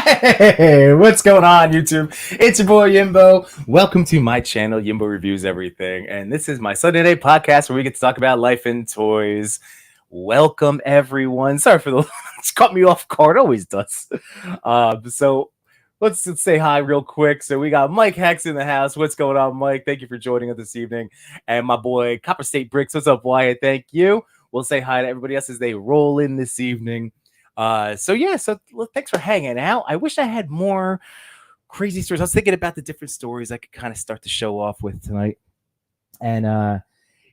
Hey, what's going on, YouTube? It's your boy Yimbo. Welcome to my channel, Yimbo Reviews Everything. And this is my Sunday night podcast where we get to talk about life and toys. Welcome, everyone. Sorry for the it's caught me off guard, always does. So let's say hi real quick. So we got Mike Hex in the house. What's going on, Mike? Thank you for joining us this evening. And my boy Copper State Bricks. What's up, Wyatt? Thank you. We'll say hi to everybody else as they roll in this evening. So thanks for hanging out. I wish I had more crazy stories. I was thinking about the different stories I could kind of start to show off with tonight. And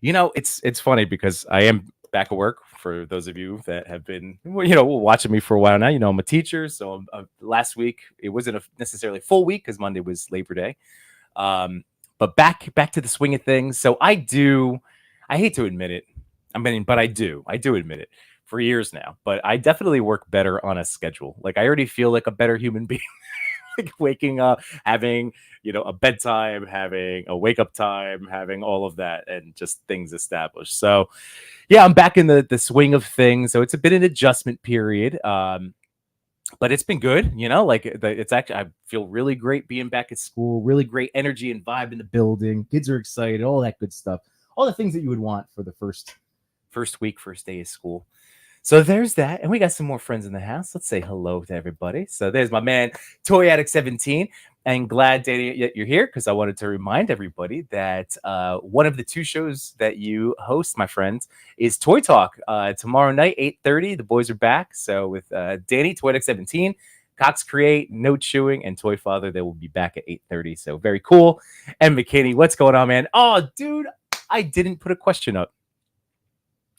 it's funny because I am back at work. For those of you that have been, watching me for a while now, I'm a teacher. So last week it wasn't necessarily a full week because Monday was Labor Day. But back to the swing of things. So I hate to admit it. But I do admit it. For years now, but I definitely work better on a schedule. Like I already feel like a better human being, like waking up, having, a bedtime, having a wake up time, having all of that and just things established. So yeah, I'm back in the swing of things. So it's a bit an adjustment period. But it's been good, it's actually, I feel really great being back at school, really great energy and vibe in the building. Kids are excited, all that good stuff, all the things that you would want for the first day of school. So there's that. And we got some more friends in the house. Let's say hello to everybody. So there's my man, Toy Addict 17. And glad, Danny, you're here because I wanted to remind everybody that one of the two shows that you host, my friends, is Toy Talk. Tomorrow night, 8:30. The boys are back. So with Danny, Toy Addict 17, Cox Create, No Chewing, and Toy Father, they will be back at 8:30. So very cool. And McKinney, what's going on, man? Oh, dude, I didn't put a question up.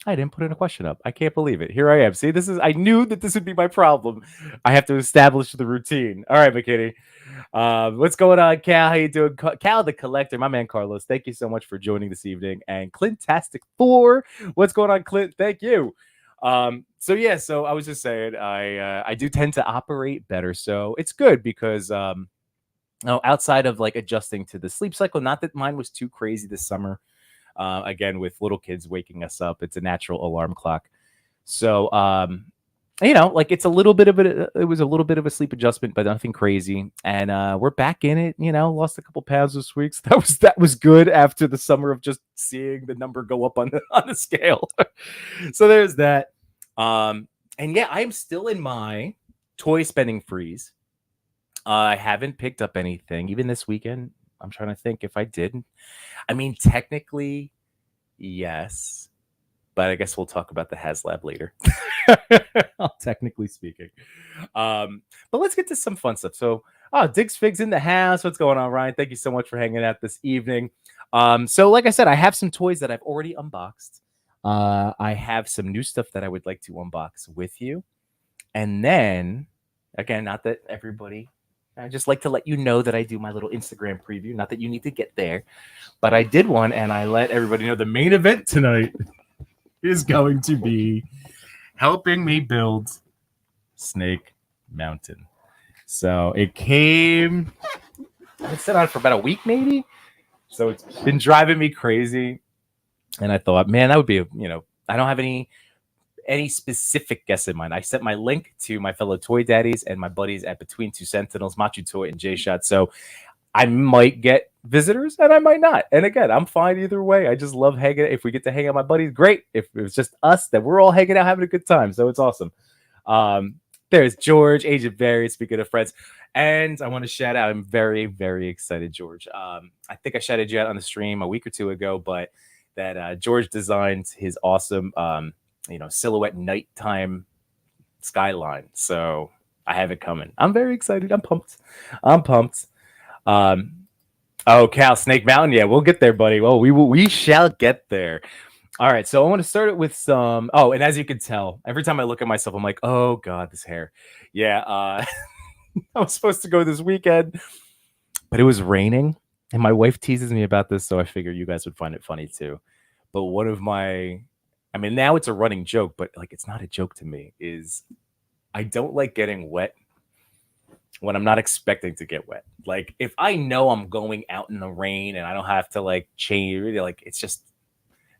I can't believe it. Here I am. See, I knew that this would be my problem. I have to establish the routine. All right, McKinney. What's going on, Cal? How you doing? Cal the Collector, my man Carlos. Thank you so much for joining this evening. And Clintastic 4. What's going on, Clint? Thank you. So I was just saying, I do tend to operate better. So it's good because outside of like adjusting to the sleep cycle, not that mine was too crazy this summer. Again, with little kids waking us up, it's a natural alarm clock. So, it's a little bit of it was a little bit of a sleep adjustment, but nothing crazy. And we're back in it, lost a couple pounds this week. So that was good after the summer of just seeing the number go up on the scale. So there's that. And yeah, I'm still in my toy spending freeze. I haven't picked up anything, even this weekend. I'm trying to think if I did. I mean, technically, yes. But I guess we'll talk about the Haslab later. Technically speaking. But let's get to some fun stuff. So, Diggs Figs in the house. What's going on, Ryan? Thank you so much for hanging out this evening. So like I said, I have some toys that I've already unboxed. I have some new stuff that I would like to unbox with you. And then, again, not that everybody... I just like to let you know that I do my little Instagram preview. Not that you need to get there, but I did one, and I let everybody know the main event tonight is going to be helping me build Snake Mountain. So it came... It's been on for about a week, maybe. So it's been driving me crazy. And I thought, man, that would be, I don't have any specific guess in mind. I sent my link to my fellow toy daddies and my buddies at Between Two Sentinels, Machu Toy and J-Shot. So I might get visitors and I might not. And again, I'm fine either way. I just love hanging out. If we get to hang out with my buddies, great. If it was just us, that we're all hanging out, having a good time. So it's awesome. There's George, Agent Barry, speaking of friends. And I want to shout out, I'm very, very excited, George. I think I shouted you out on the stream a week or two ago, but that George designed his awesome silhouette nighttime skyline. So I have it coming. I'm very excited. I'm pumped. Cal, Snake Mountain. Yeah, we'll get there, buddy. Well, we shall get there. All right. So I want to start it with some. Oh, and as you can tell, every time I look at myself, I'm like, oh God, this hair. Yeah. I was supposed to go this weekend, but it was raining. And my wife teases me about this, so I figure you guys would find it funny too. But one of my... I mean, now it's a running joke, but like it's not a joke to me, is I don't like getting wet when I'm not expecting to get wet. Like if I know I'm going out in the rain and I don't have to like change, like it's just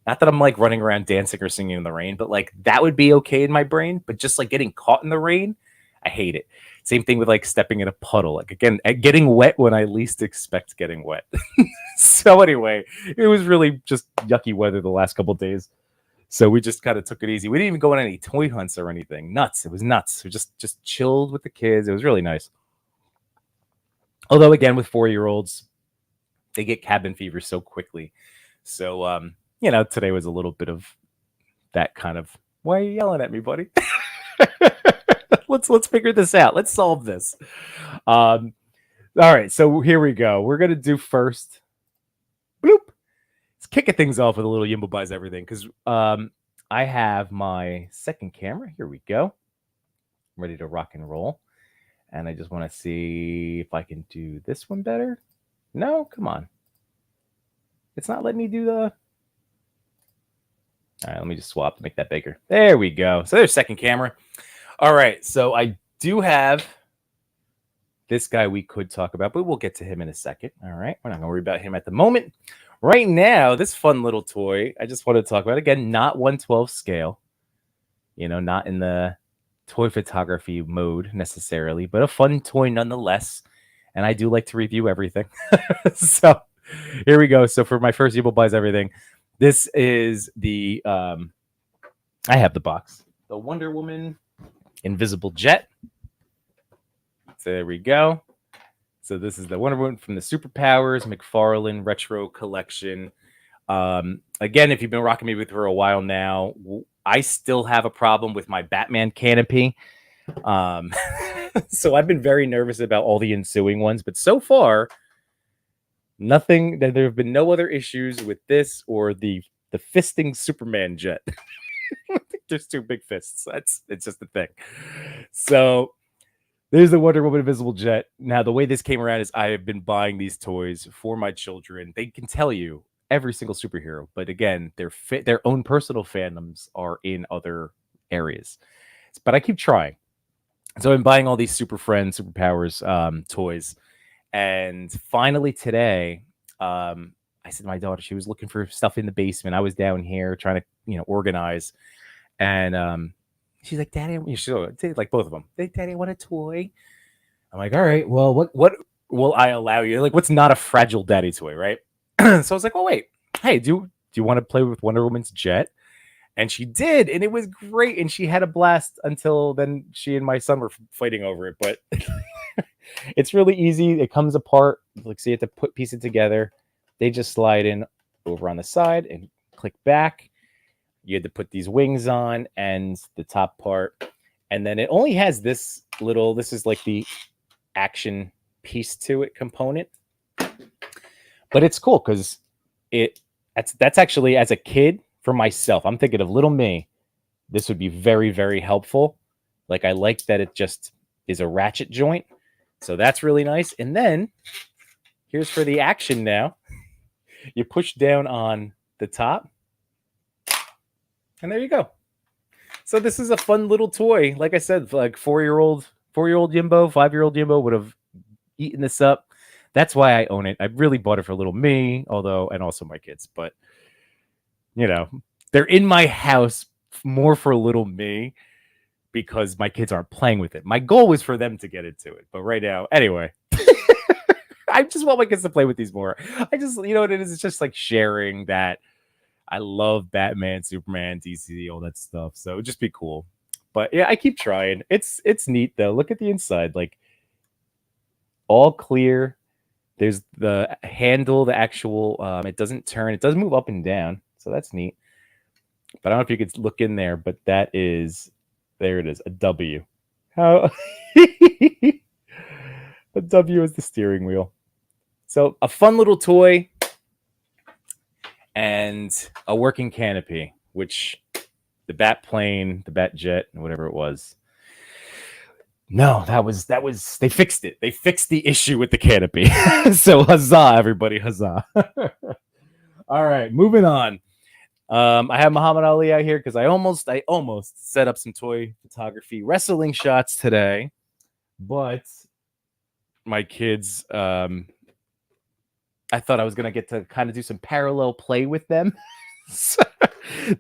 not that I'm like running around dancing or singing in the rain, but like that would be okay in my brain. But just like getting caught in the rain, I hate it. Same thing with like stepping in a puddle. Like again, getting wet when I least expect getting wet. So anyway, it was really just yucky weather the last couple of days. So we just kind of took it easy. We didn't even go on any toy hunts or anything. Nuts. It was nuts. We just chilled with the kids. It was really nice. Although again, with 4-year-olds, they get cabin fever so quickly. So today was a little bit of that kind of, why are you yelling at me, buddy? Let's figure this out. Let's solve this. All right, so here we go. We're gonna do first. Bloop. Let's kick things off with a little Yimbo buys everything because I have my second camera. Here we go. I'm ready to rock and roll. And I just want to see if I can do this one better. No, come on. It's not letting me do the... All right, let me just swap to make that bigger. There we go. So there's second camera. All right, so I do have this guy we could talk about, but we'll get to him in a second. All right, we're not going to worry about him at the moment. Right now, this fun little toy, I just want to talk about, again, not 1/12 scale. Not in the toy photography mode necessarily, but a fun toy nonetheless. And I do like to review everything. So here we go. So for my first Yimbo buys everything, this is the, I have the box, the Wonder Woman Invisible Jet. So there we go. So this is the Wonder Woman from the Superpowers McFarlane Retro Collection. Again, if you've been rocking me with for a while now, I still have a problem with my Batman canopy. So I've been very nervous about all the ensuing ones, but so far, nothing. There have been no other issues with this or the fisting Superman jet. There's two big fists. It's just a thing. So there's the Wonder Woman Invisible Jet. Now, the way this came around is I have been buying these toys for my children. They can tell you every single superhero, but again, their own personal fandoms are in other areas. But I keep trying. So I'm buying all these Super Friends, Superpowers toys. And finally today, I said to my daughter, she was looking for stuff in the basement. I was down here trying to, organize. And she's like, Daddy, like both of them. Daddy, I want a toy. I'm like, all right, well, what will I allow you? Like, what's not a fragile daddy toy, right? So I was like, well, wait, hey, do you want to play with Wonder Woman's jet? And she did, and it was great. And she had a blast until then she and my son were fighting over it. But it's really easy. It comes apart. Like, so you have to piece it together. They just slide in over on the side and click back. You had to put these wings on and the top part. And then it only has this is like the action piece to it component. But it's cool because that's actually, as a kid, for myself, I'm thinking of little me, this would be very, very helpful. Like, I like that it just is a ratchet joint. So that's really nice. And then here's for the action now. You push down on the top. And there you go. So this is a fun little toy. Like I said, like 4-year-old Yimbo, 5-year-old Yimbo would have eaten this up. That's why I own it. I really bought it for little me, and also my kids. But, they're in my house more for little me because my kids aren't playing with it. My goal was for them to get into it. But right now, anyway, I just want my kids to play with these more. I just, what it is? It's just like sharing that. I love Batman, Superman, DC, all that stuff. So it'd just be cool. But yeah, I keep trying. It's neat though. Look at the inside, like all clear. There's the handle, the actual, it doesn't turn. It does move up and down. So that's neat. But I don't know if you could look in there, but there it is, a W. How a W is the steering wheel. So a fun little toy and a working canopy, which the bat plane, the bat jet, whatever it was. No, that was they fixed it. They fixed the issue with the canopy. So huzzah, everybody, huzzah. All right, moving on. I have Muhammad Ali out here because I almost set up some toy photography wrestling shots today, but my kids, I thought I was gonna get to kind of do some parallel play with them. So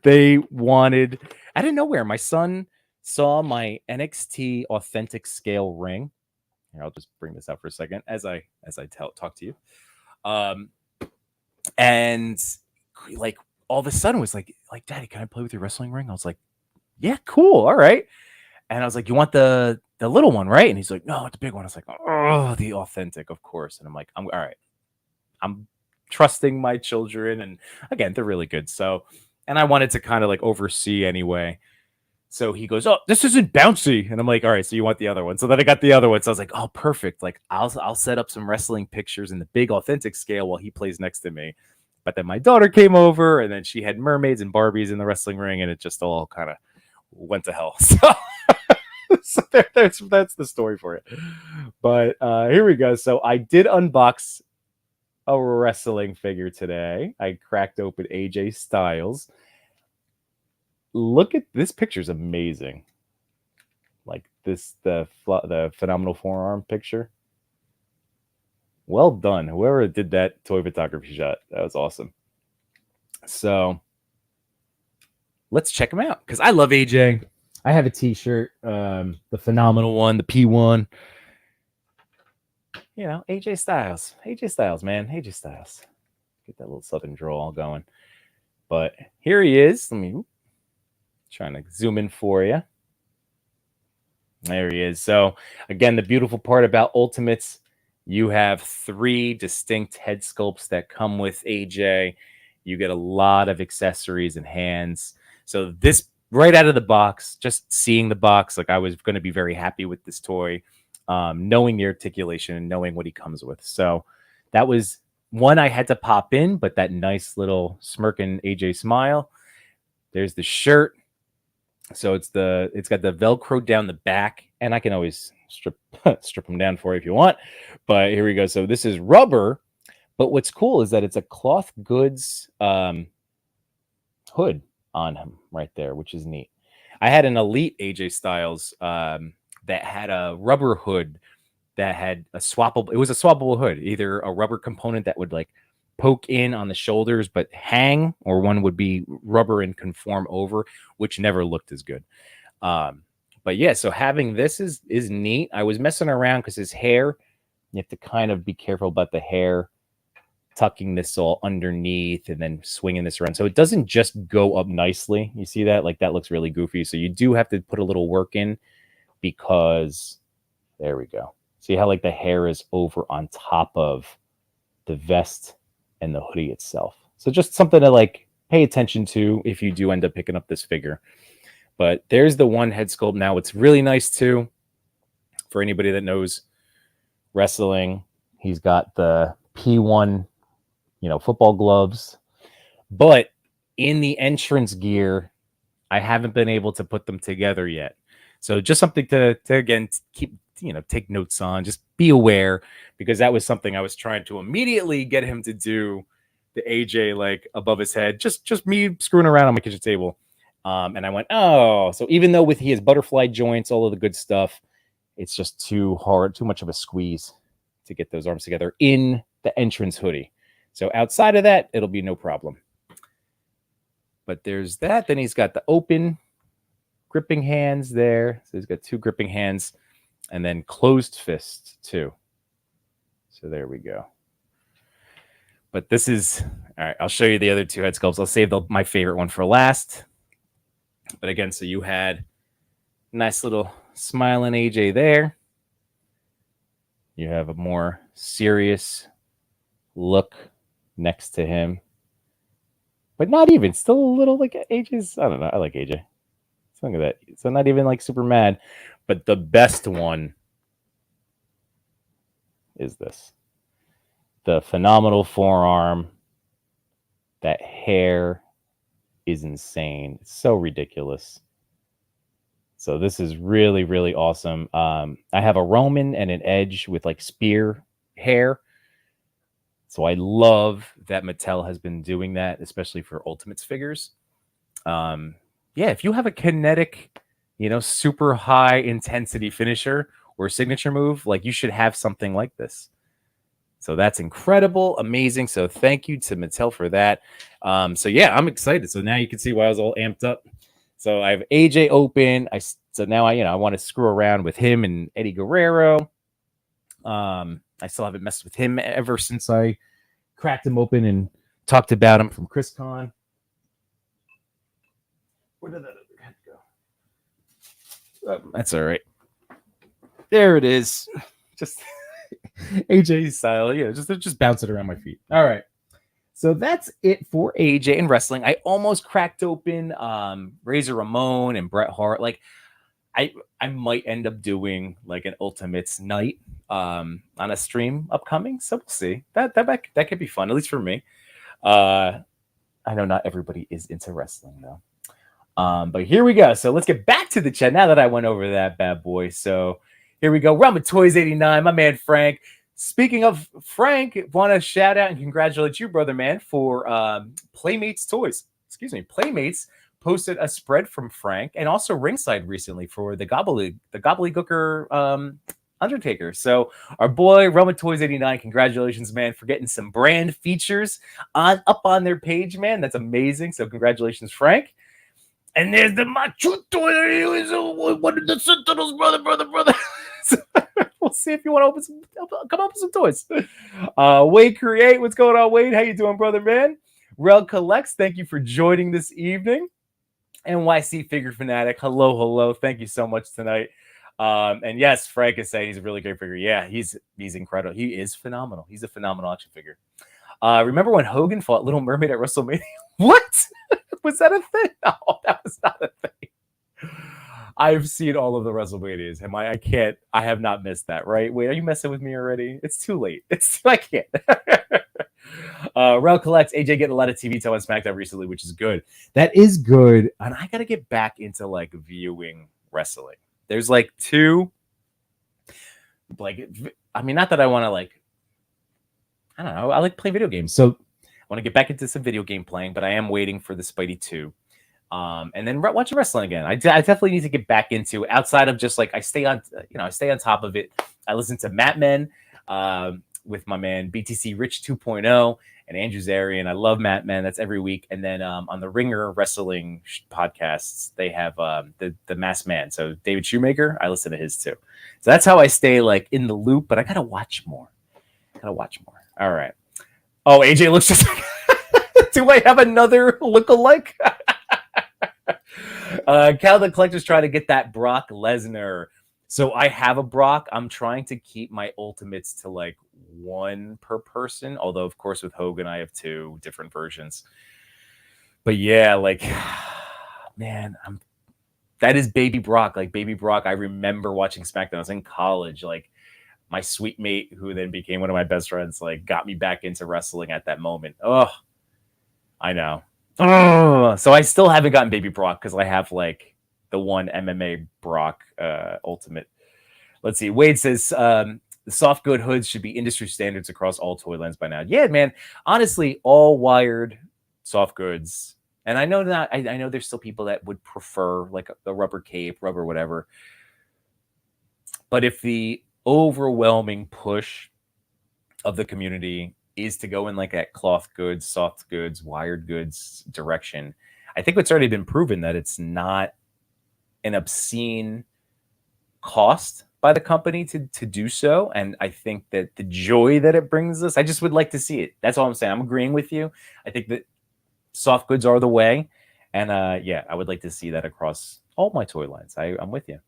they wanted, out of nowhere, my son saw my NXT authentic scale ring Here, I'll just bring this out for a second as I talk to you. And like all of a sudden was like, Daddy, can I play with your wrestling ring? I was like, yeah, cool, all right. And I was like, you want the little one, right? And he's like, no, it's a big one. I was like, oh, the authentic, of course. And I'm like, I'm all right. I'm trusting my children, and again, they're really good. So, and I wanted to kind of like oversee anyway. So he goes, oh, this isn't bouncy. And I'm like, all right, so you want the other one. So then I got the other one. So I was like, oh, perfect. Like I'll set up some wrestling pictures in the big authentic scale while he plays next to me. But then my daughter came over, and then she had mermaids and Barbies in the wrestling ring, and it just all kind of went to hell. So, that's the story for it. But here we go. So I did unbox a wrestling figure today. I cracked open AJ Styles. Look at this picture's amazing. Like this, the phenomenal forearm picture. Well done, whoever did that toy photography shot. That was awesome. So let's check him out because I love AJ. I have a T-shirt, the phenomenal one, the P1. You know, AJ Styles, man, AJ Styles. Get that little southern drawl going. But here he is. Let me trying to zoom in for you. There he is. So again, the beautiful part about Ultimates, you have 3 distinct head sculpts that come with AJ. You get a lot of accessories and hands. So this right out of the box, just seeing the box, like I was going to be very happy with this toy, knowing the articulation and knowing what he comes with. So that was one I had to pop in, but that nice little smirking AJ smile. There's the shirt. So it's got the Velcro down the back, and I can always strip them down for you if you want. But here we go. So this is rubber, but what's cool is that it's a cloth goods hood on him right there, which is neat. I had an Elite AJ Styles that had a rubber hood that had a swappable. It was a swappable hood, either a rubber component that would like poke in on the shoulders but hang, or one would be rubber and conform over, which never looked as good. But yeah, so having this is neat. I was messing around because his hair, you have to kind of be careful about the hair, tucking this all underneath and then swinging this around. So it doesn't just go up nicely. You see that? Like that looks really goofy. So you do have to put a little work in because there we go. See how like the hair is over on top of the vest and the hoodie itself. So just something to like pay attention to if you do end up picking up this figure. But there's the one head sculpt. Now it's really nice too for anybody that knows wrestling. He's got the P1, football gloves, but in the entrance gear, I haven't been able to put them together yet. So just something to again keep, take notes on, just be aware, because that was something I was trying to immediately get him to do, the AJ like above his head, just me screwing around on my kitchen table. And I went, oh, so even though he has butterfly joints, all of the good stuff, it's just too hard, too much of a squeeze to get those arms together in the entrance hoodie. So outside of that, it'll be no problem. But there's that. Then he's got the open gripping hands there. So he's got 2 gripping hands and then closed fist too. So there we go. But this is, all right, I'll show you the other 2 head sculpts. I'll save my favorite one for last. But again, so you had nice little smiling AJ there. You have a more serious look next to him, but not even, still a little like AJ's. I don't know. I like AJ. Look at that. So not even like super mad, but the best one is this. The phenomenal forearm. That hair is insane. It's so ridiculous. So this is really, really awesome. I have a Roman and an Edge with like spear hair. So I love that Mattel has been doing that, especially for Ultimates figures. Yeah, if you have a kinetic, super high intensity finisher or signature move, like you should have something like this. So that's incredible, amazing. So thank you to Mattel for that. So yeah, I'm excited. So now you can see why I was all amped up. So I have AJ open. So now I want to screw around with him and Eddie Guerrero. I still haven't messed with him ever since I cracked him open and talked about him from ChrisCon. Where did that other head go? Oh, that's all right. There it is. Just AJ style. Yeah, just bounce it around my feet. All right. So that's it for AJ and wrestling. I almost cracked open Razor Ramon and Bret Hart. Like, I might end up doing like an Ultimates night on a stream upcoming. So we'll see. That could be fun, at least for me. I know not everybody is into wrestling though. But here we go. So let's get back to the chat now that I went over that bad boy. So here we go. Realm of Toys 89, my man Frank. Speaking of Frank, want to shout out and congratulate you, brother man, for Playmates Toys. Excuse me, Playmates posted a spread from Frank and also Ringside recently for the Gobbledygooker Undertaker. So our boy Realm of Toys 89, congratulations, man, for getting some brand features up on their page, man. That's amazing. So congratulations, Frank. And there's the Macho Toy. One of the Sentinels, brother. So, we'll see if you want to come up with some toys. Wade Create, what's going on, Wade? How you doing, brother, man? Rel Collects, thank you for joining this evening. NYC Figure Fanatic, hello. Thank you so much tonight. And yes, Frank is saying he's a really great figure. Yeah, he's incredible. He is phenomenal. He's a phenomenal action figure. Remember when Hogan fought Little Mermaid at WrestleMania? What? Was that a thing? No, that was not a thing. I've seen all of the WrestleManias. I have not missed that, right? Wait, are you messing with me already? It's too late. I can't. Rel Collects, AJ getting a lot of TV time on SmackDown recently, which is good. That is good. And I got to get back into like viewing wrestling. There's like two, like, I mean, not that I want to like, I don't know. I like playing video games. So I want to get back into some video game playing, but I am waiting for the Spidey 2. And then watching wrestling again. I definitely need to get back into, outside of just like, I stay on top of it. I listen to Mat Men with my man BTC Rich 2.0 and Andrew Zarian. I love Mat Men. That's every week. And then on the Ringer Wrestling podcasts, they have the Masked Man. So David Shoemaker, I listen to his too. So that's how I stay like in the loop, but I gotta watch more. All right. Oh, AJ looks just like do I have another lookalike? Cal the Collector's trying to get that Brock Lesnar. So I have a Brock. I'm trying to keep my ultimates to like one per person. Although, of course, with Hogan, I have 2 different versions. But yeah, like, man, that is Baby Brock. Like, Baby Brock, I remember watching SmackDown. I was in college. Like, my sweet mate, who then became one of my best friends, like, got me back into wrestling at that moment. Oh, I know. Oh, so I still haven't gotten Baby Brock because I have like the one MMA Brock ultimate. Let's see. Wade says the soft good hoods should be industry standards across all toy lines by now. Yeah, man. Honestly, all wired soft goods. And I know that I know there's still people that would prefer like a rubber cape, rubber whatever. But if the overwhelming push of the community is to go in like that cloth goods, soft goods, wired goods direction, I think it's already been proven that it's not an obscene cost by the company to do so. And I think that the joy that it brings us, I just would like to see it. That's all I'm saying. I'm agreeing with you. I think that soft goods are the way. And yeah, I would like to see that across all my toy lines. I'm with you.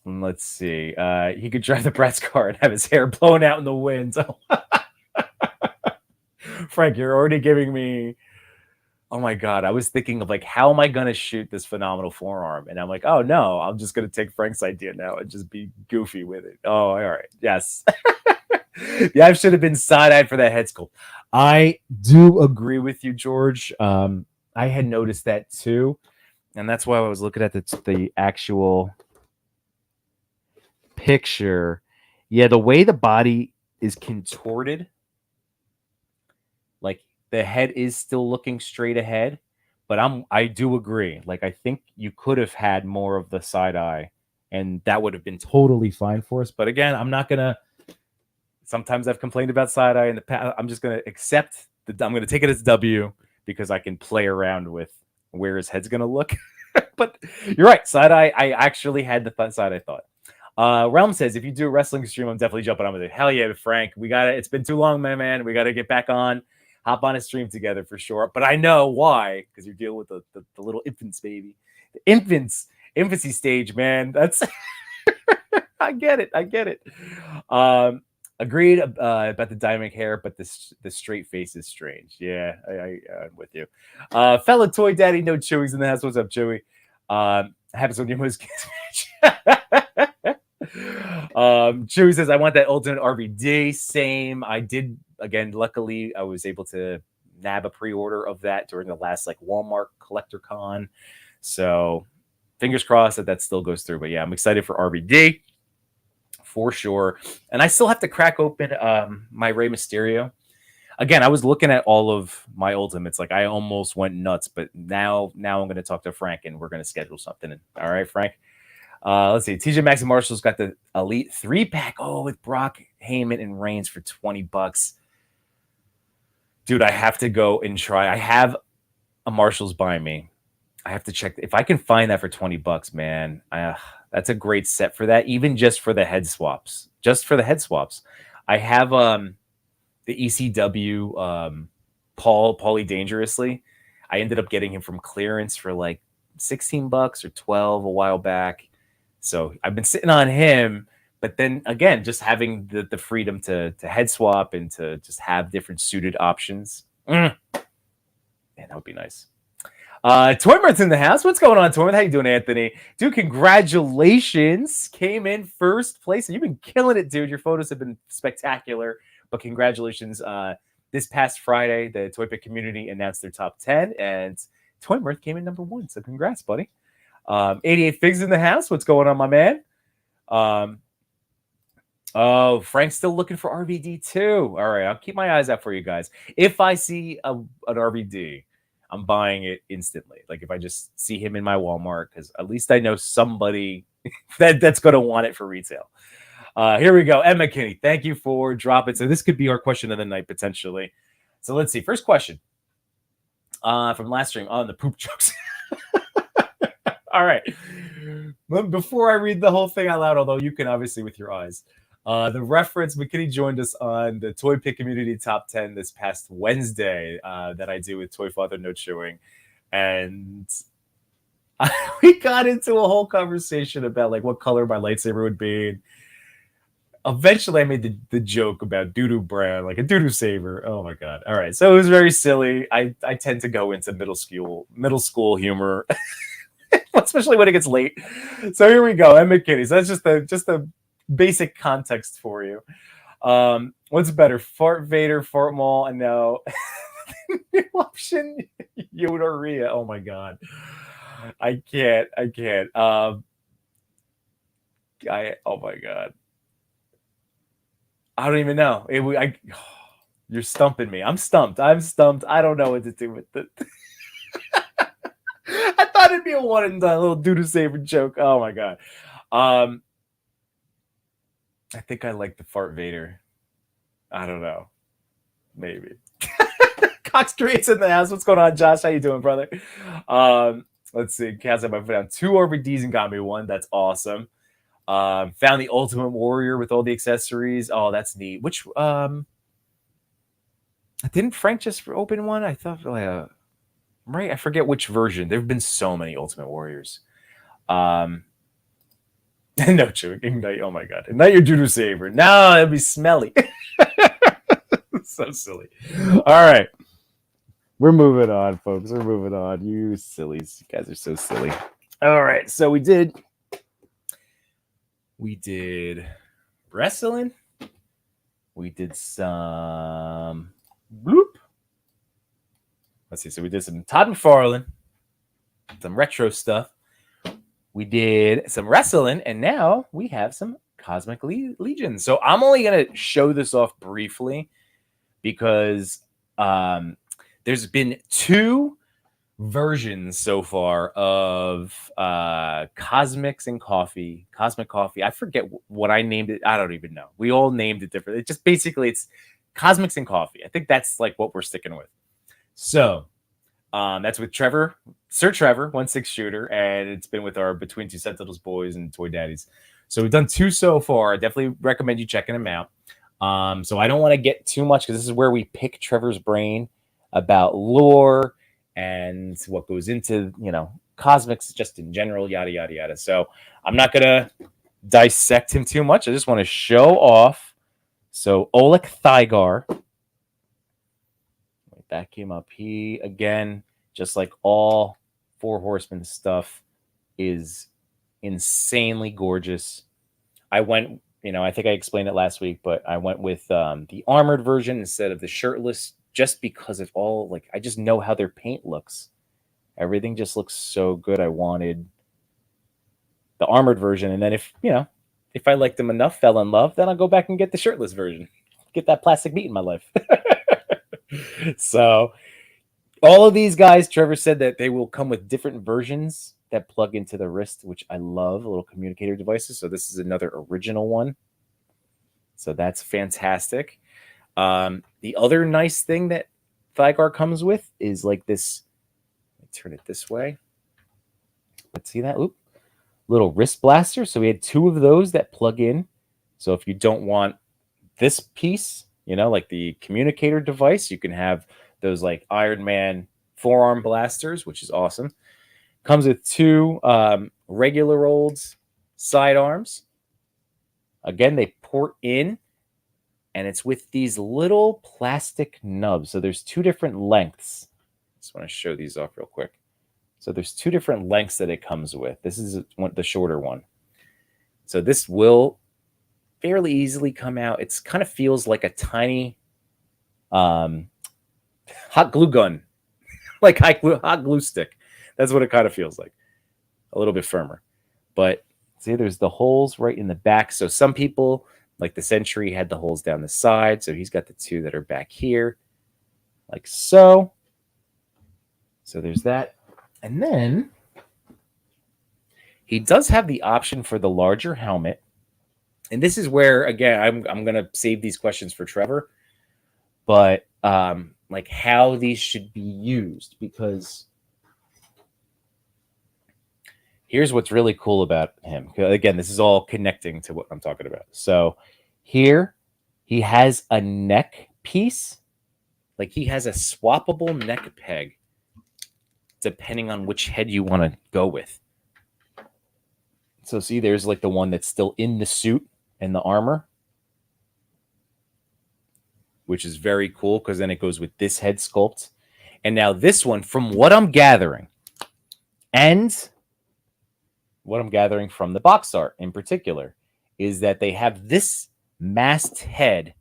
Let's see. He could drive the Bratz car and have his hair blown out in the wind. Frank, you're already giving me. Oh my God. I was thinking of like, how am I going to shoot this phenomenal forearm? And I'm like, oh no, I'm just going to take Frank's idea now and just be goofy with it. Oh, all right. Yes. Yeah, I should have been side-eyed for that head sculpt. I do agree with you, George. I had noticed that too. And that's why I was looking at the actual picture. Yeah, the way the body is contorted, like the head is still looking straight ahead, but I do agree. Like, I think you could have had more of the side eye and that would have been totally fine for us. But again, I'm not gonna. Sometimes I've complained about side eye in the past. I'm just gonna accept I'm gonna take it as W because I can play around with where his head's gonna look. But you're right, side eye. I actually had the side eye thought. Realm says, if you do a wrestling stream, I'm definitely jumping on with it. Hell yeah, Frank. We got it. It's been too long, my man. We got to get back on, hop on a stream together for sure. But I know why, because you're dealing with the little infants, baby. The infancy stage, man. That's I get it. Agreed about the diamond hair, but the straight face is strange. Yeah, I'm with you. Fellow toy daddy, no Chewy's in the house. What's up, Chewy? Happens when you moose Chewy says, I want that ultimate RVD. Same. I did, again, luckily I was able to nab a pre-order of that during the last like Walmart collector con. So fingers crossed that still goes through. But yeah, I'm excited for RVD for sure. And I still have to crack open my Rey Mysterio. Again, I was looking at all of my ultimates. Like I almost went nuts, but now I'm going to talk to Frank and we're going to schedule something. All right, Frank. Let's see. TJ Maxx and Marshall's got the Elite 3-pack. Oh, with Brock, Heyman, and Reigns for $20. Dude, I have to go and try. I have a Marshall's by me. I have to check if I can find that for $20, man. That's a great set for that, even just for the head swaps. I have the ECW Paulie Dangerously. I ended up getting him from clearance for like $16 or $12 a while back. So I've been sitting on him, but then again, just having the freedom to head swap and to just have different suited options. Man, that would be nice. Toymart's in the house. What's going on, Toymart? How you doing, Anthony? Dude, congratulations. Came in first place. You've been killing it, dude. Your photos have been spectacular. But congratulations. This past Friday, the Toy Pick community announced their top 10, and Toymart came in number 1. So congrats, buddy. 88 Figs in the house. What's going on, my man? Oh, Frank's still looking for RVD too. All right, I'll keep my eyes out for you guys. If I see an RVD, I'm buying it instantly. Like if I just see him in my Walmart, because at least I know somebody that's going to want it for retail. Here we go. Ed McKinney, thank you for dropping. So this could be our question of the night potentially. So let's see. First question from last stream on the poop jokes. All right. Before I read the whole thing out loud, although you can obviously with your eyes, the reference, McKinney joined us on the Toy Pick Community Top 10 this past Wednesday that I do with Toy Father No Chewing. And we got into a whole conversation about like what color my lightsaber would be. And eventually I made the joke about doo-doo brand, like a doo-doo saber. Oh my God. All right. So it was very silly. I tend to go into middle school humor. Especially when it gets late. So here we go. Ed McKinney. So that's just the basic context for you. What's better, Fart Vader, Fart Maul, and now new option, Yoda-ria. Oh my God. I can't. Oh my God. I don't even know. You're stumping me. I'm stumped. I don't know what to do with it. I thought it'd be a one and done little doo-doo saber joke. Oh my God. I think I like the Fart Vader. I don't know. Maybe. Cox Creates in the house. What's going on, Josh? How you doing, brother? Let's see. Cats have my foot down 2 RVDs and got me 1. That's awesome. Found the Ultimate Warrior with all the accessories. Oh, that's neat. Which didn't Frank just open one? I thought right, I forget which version. There have been so many Ultimate Warriors. No, Chewie. Ignite. Oh my God. Ignite your Doodoo Saber. No, that'd be smelly. So silly. All right. We're moving on, folks. We're moving on. You sillies. You guys are so silly. All right. So we did wrestling. We did some bloop. Let's see. So we did some Todd McFarlane, some retro stuff. We did some wrestling, and now we have some Cosmic Legion. So I'm only going to show this off briefly because there's been 2 versions so far of Cosmics and Coffee. Cosmic Coffee. I forget what I named it. I don't even know. We all named it differently. It just basically it's Cosmics and Coffee. I think that's like what we're sticking with. So that's with Trevor, Sir Trevor, 1/6 shooter, and it's been with our Between Two Sentinels boys and Toy Daddies So we've done 2 so far. I definitely recommend you checking them out. So I don't want to get too much because this is where we pick Trevor's brain about lore and what goes into, cosmics just in general, yada, yada, yada. So I'm not going to dissect him too much. I just want to show off. So Olek Thygar, back him up. He, again, just like all Four Horsemen stuff, is insanely gorgeous. I went, I think I explained it last week, but I went with the armored version instead of the shirtless, just because of all, like, I just know how their paint looks. Everything just looks so good. I wanted the armored version, and then if I liked them enough, fell in love, then I'll go back and get the shirtless version. Get that plastic meat in my life. So all of these guys, Trevor said that they will come with different versions that plug into the wrist, which I love, little communicator devices. So this is another original one. So that's fantastic. The other nice thing that Thygar comes with is like this. Let me turn it this way. Let's see that. Oop. Little wrist blaster. So we had 2 of those that plug in. So if you don't want this piece, like the communicator device, you can have those like Iron Man forearm blasters, which is awesome. Comes with 2 regular old sidearms. Again, they port in, and it's with these little plastic nubs. So there's 2 different lengths. Just want to show these off real quick. So there's 2 different lengths that it comes with. This is the shorter one. So this will fairly easily come out. It's kind of feels like a tiny hot glue gun, like hot glue stick. That's what it kind of feels like. A little bit firmer. But see, there's the holes right in the back. So some people, like the Sentry, had the holes down the side. So he's got the 2 that are back here, like so. So there's that. And then he does have the option for the larger helmet. And this is where, again, I'm going to save these questions for Trevor. But like how these should be used, because here's what's really cool about him. Again, this is all connecting to what I'm talking about. So here he has a neck piece. Like he has a swappable neck peg depending on which head you want to go with. So see, there's like the one that's still in the suit and the armor, which is very cool because then it goes with this head sculpt. And now this one, from what I'm gathering, and what I'm gathering from the box art in particular, is that they have this masked head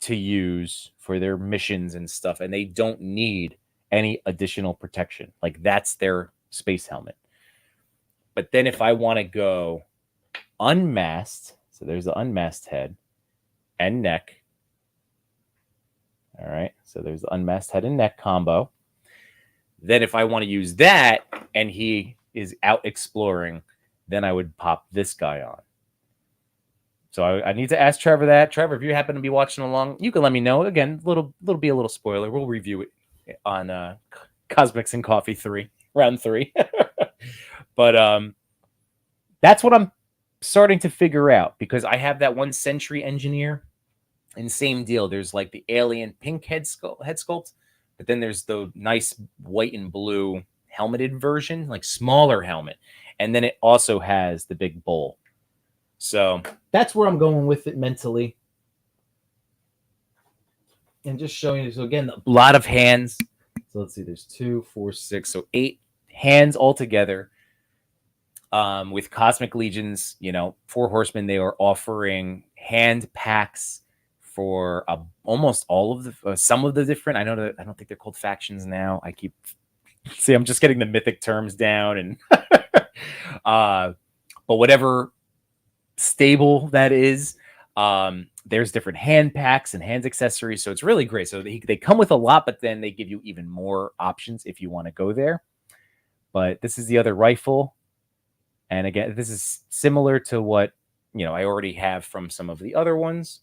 to use for their missions and stuff, and they don't need any additional protection. Like that's their space helmet. But then if I want to go unmasked, so there's the unmasked head and neck. All right, so there's the unmasked head and neck combo. Then if I want to use that and he is out exploring, then I would pop this guy on. So I need to ask Trevor that. Trevor, if you happen to be watching along, you can let me know. Again, little be a little spoiler. We'll review it on Cosmics and Coffee 3, round 3. But that's what I'm starting to figure out, because I have that one Sentry engineer, and same deal. There's like the alien pink head sculpt, but then there's the nice white and blue helmeted version, like smaller helmet. And then it also has the big bowl. So that's where I'm going with it mentally. And just showing you. So again, a lot of hands. So let's see, there's 2, 4, 6, so 8 hands altogether. With Cosmic Legions, Four Horsemen, they are offering hand packs for almost all of the some of the different. I don't think they're called factions now. I'm just getting the mythic terms down, and but whatever stable that is, there's different hand packs and hands accessories, so it's really great. So they come with a lot, but then they give you even more options if you want to go there. But this is the other rifle, and again, this is similar to what I already have from some of the other ones,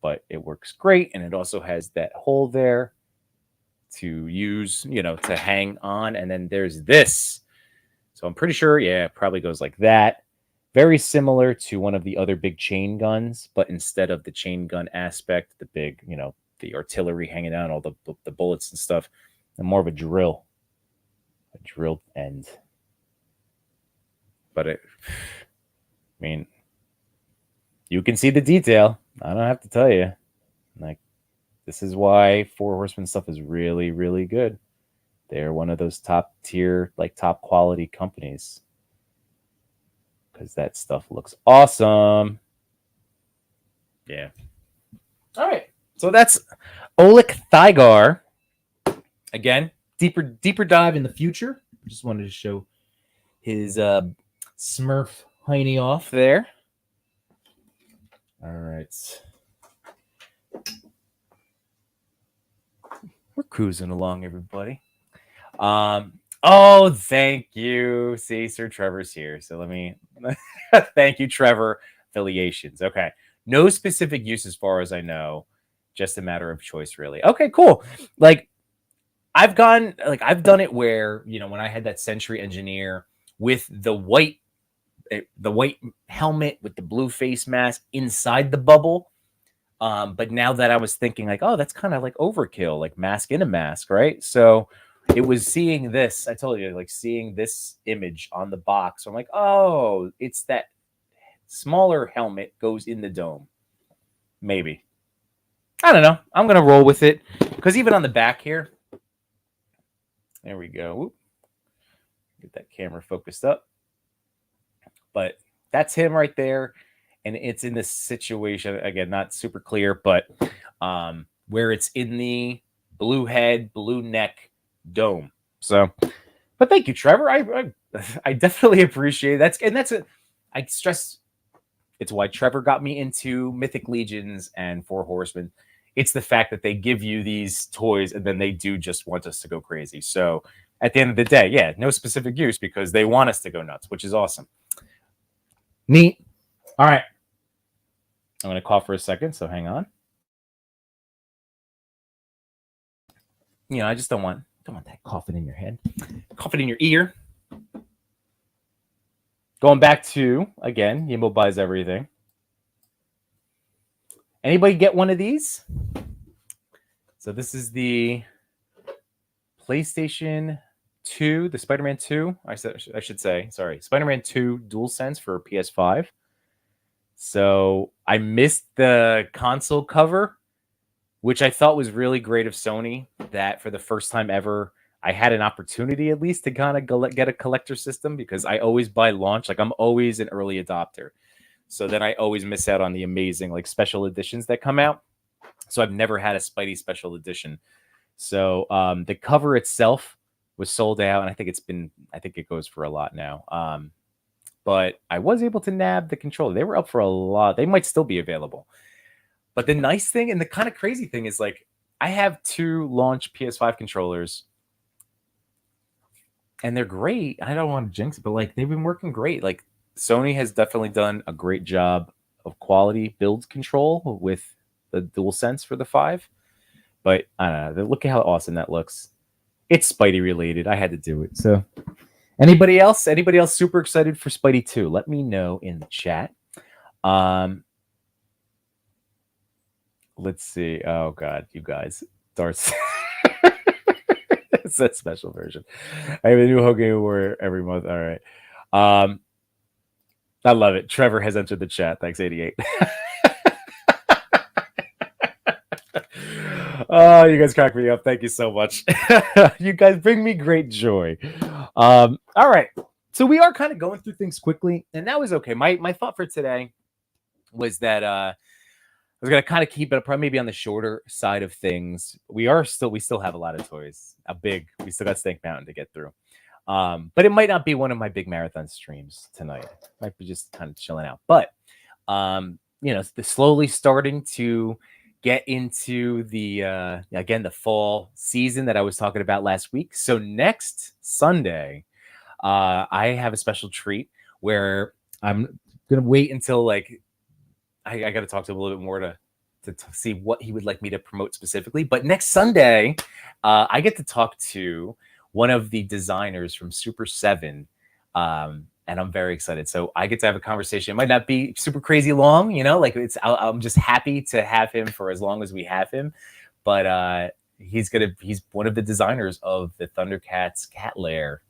but it works great, and it also has that hole there to use, to hang on. And then there's this. So I'm pretty sure, it probably goes like that. Very similar to one of the other big chain guns, but instead of the chain gun aspect, the big, the artillery hanging down, all the bullets and stuff, and more of a drill end. But I mean, you can see the detail. I don't have to tell you. Like, this is why Four Horsemen stuff is really, really good. They're one of those top tier, like top quality companies. Because that stuff looks awesome. Yeah. All right. So that's Olek Thygar. Again, deeper dive in the future. Just wanted to show his Smurf Heine off there. All right. We're cruising along, everybody. Oh, thank you. See, Sir Trevor's here. So let me thank you, Trevor. Affiliations. Okay. No specific use as far as I know. Just a matter of choice, really. Okay, cool. Like, I've done it where, when I had that Sentry Engineer with the white helmet with the blue face mask inside the bubble. But now that I was thinking like, oh, that's kind of like overkill, like mask in a mask, right? So it was seeing this, I told you, like seeing this image on the box. So I'm like, oh, it's that smaller helmet goes in the dome. Maybe. I don't know. I'm going to roll with it. Because even on the back here, there we go. Whoop. Get that camera focused up. But that's him right there. And it's in this situation, again, not super clear, but where it's in the blue head, blue neck dome. So, but thank you, Trevor. I definitely appreciate it. I stress it's why Trevor got me into Mythic Legions and Four Horsemen. It's the fact that they give you these toys and then they do just want us to go crazy. So at the end of the day, yeah, no specific use because they want us to go nuts, which is awesome. Neat. All right. I'm going to cough for a second, so hang on. I just don't want that coughing in your head. Coughing in your ear. Going back to, again, Yimbo buys everything. Anybody get one of these? So this is the PlayStation 2, the Spider-Man 2. I should say, sorry, Spider-Man 2 DualSense for PS5. So I missed the console cover, which I thought was really great of Sony, that for the first time ever, I had an opportunity at least to kind of get a collector system because I always buy launch. Like I'm always an early adopter. So then I always miss out on the amazing like special editions that come out. So I've never had a Spidey special edition. So the cover itself was sold out, and I think it goes for a lot now. But I was able to nab the controller. They were up for a lot. They might still be available. But the nice thing and the kind of crazy thing is like I have 2 launch PS5 controllers and they're great. I don't want to jinx it, but like they've been working great. Like Sony has definitely done a great job of quality build control with the DualSense for the 5. But I don't know. Look at how awesome that looks. It's Spidey related. I had to do it. So Anybody else super excited for Spidey 2? Let me know in the chat. Let's see. Oh God, you guys. Darts. It's that special version. I have a new Hogan Warrior every month. All right. I love it. Trevor has entered the chat. Thanks, 88. Oh, you guys crack me up. Thank you so much. You guys bring me great joy. All right. So we are kind of going through things quickly, and that was okay. My thought for today was that I was going to kind of keep it probably maybe on the shorter side of things. We still have a lot of toys. We still got Stank Mountain to get through. But it might not be one of my big marathon streams tonight. It might be just kind of chilling out. But slowly starting to get into the again the fall season that I was talking about last week. So next Sunday, I have a special treat where I'm gonna wait until like I got to talk to him a little bit more to see what he would like me to promote specifically. But next Sunday, I get to talk to one of the designers from Super 7. and I'm very excited. So I get to have a conversation. It might not be super crazy long, like I'm just happy to have him for as long as we have him. But he's one of the designers of the Thundercats cat lair.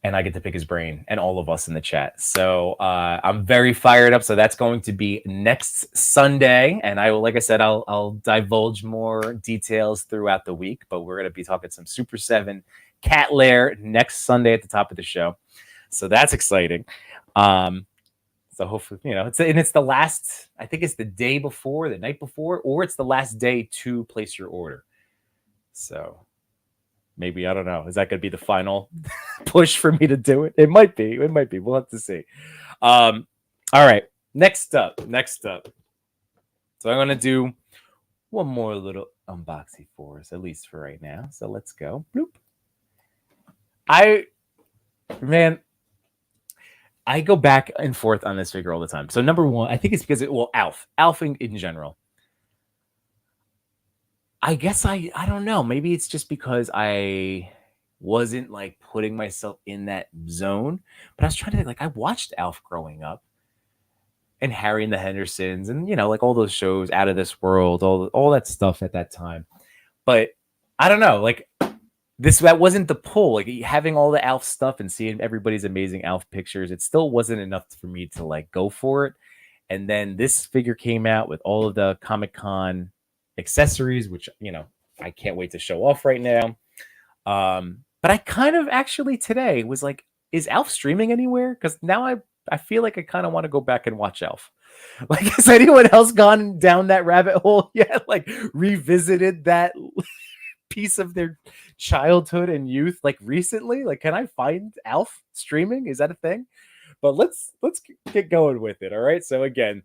And I get to pick his brain and all of us in the chat. So I'm very fired up. So that's going to be next Sunday. And like I said, I'll divulge more details throughout the week, but we're going to be talking some Super 7 cat lair next Sunday at the top of the show. So that's exciting. So hopefully, it's the last, I think it's the day before, the night before, or it's the last day to place your order. So maybe, I don't know. Is that going to be the final push for me to do it? It might be. We'll have to see. All right. Next up. So I'm going to do one more little unboxing for us, at least for right now. So let's go. Bloop. I go back and forth on this figure all the time. So number one, I think it's because Alf in general. I guess I don't know. Maybe it's just because I wasn't like putting myself in that zone. But I was trying to think, like, I watched Alf growing up, and Harry and the Hendersons, and like all those shows, Out of This World, all that stuff at that time. But I don't know, like that wasn't the pull. Like having all the Alf stuff and seeing everybody's amazing Alf pictures, it still wasn't enough for me to like go for it. And then this figure came out with all of the Comic-Con accessories, which I can't wait to show off right now. But I kind of actually today was like, is Alf streaming anywhere? Because now I feel like I kind of want to go back and watch Alf. Like, has anyone else gone down that rabbit hole yet? Like revisited that piece of their childhood and youth like recently? Like, can I find Alf streaming? Is that a thing? But let's get going with it. All right. So again,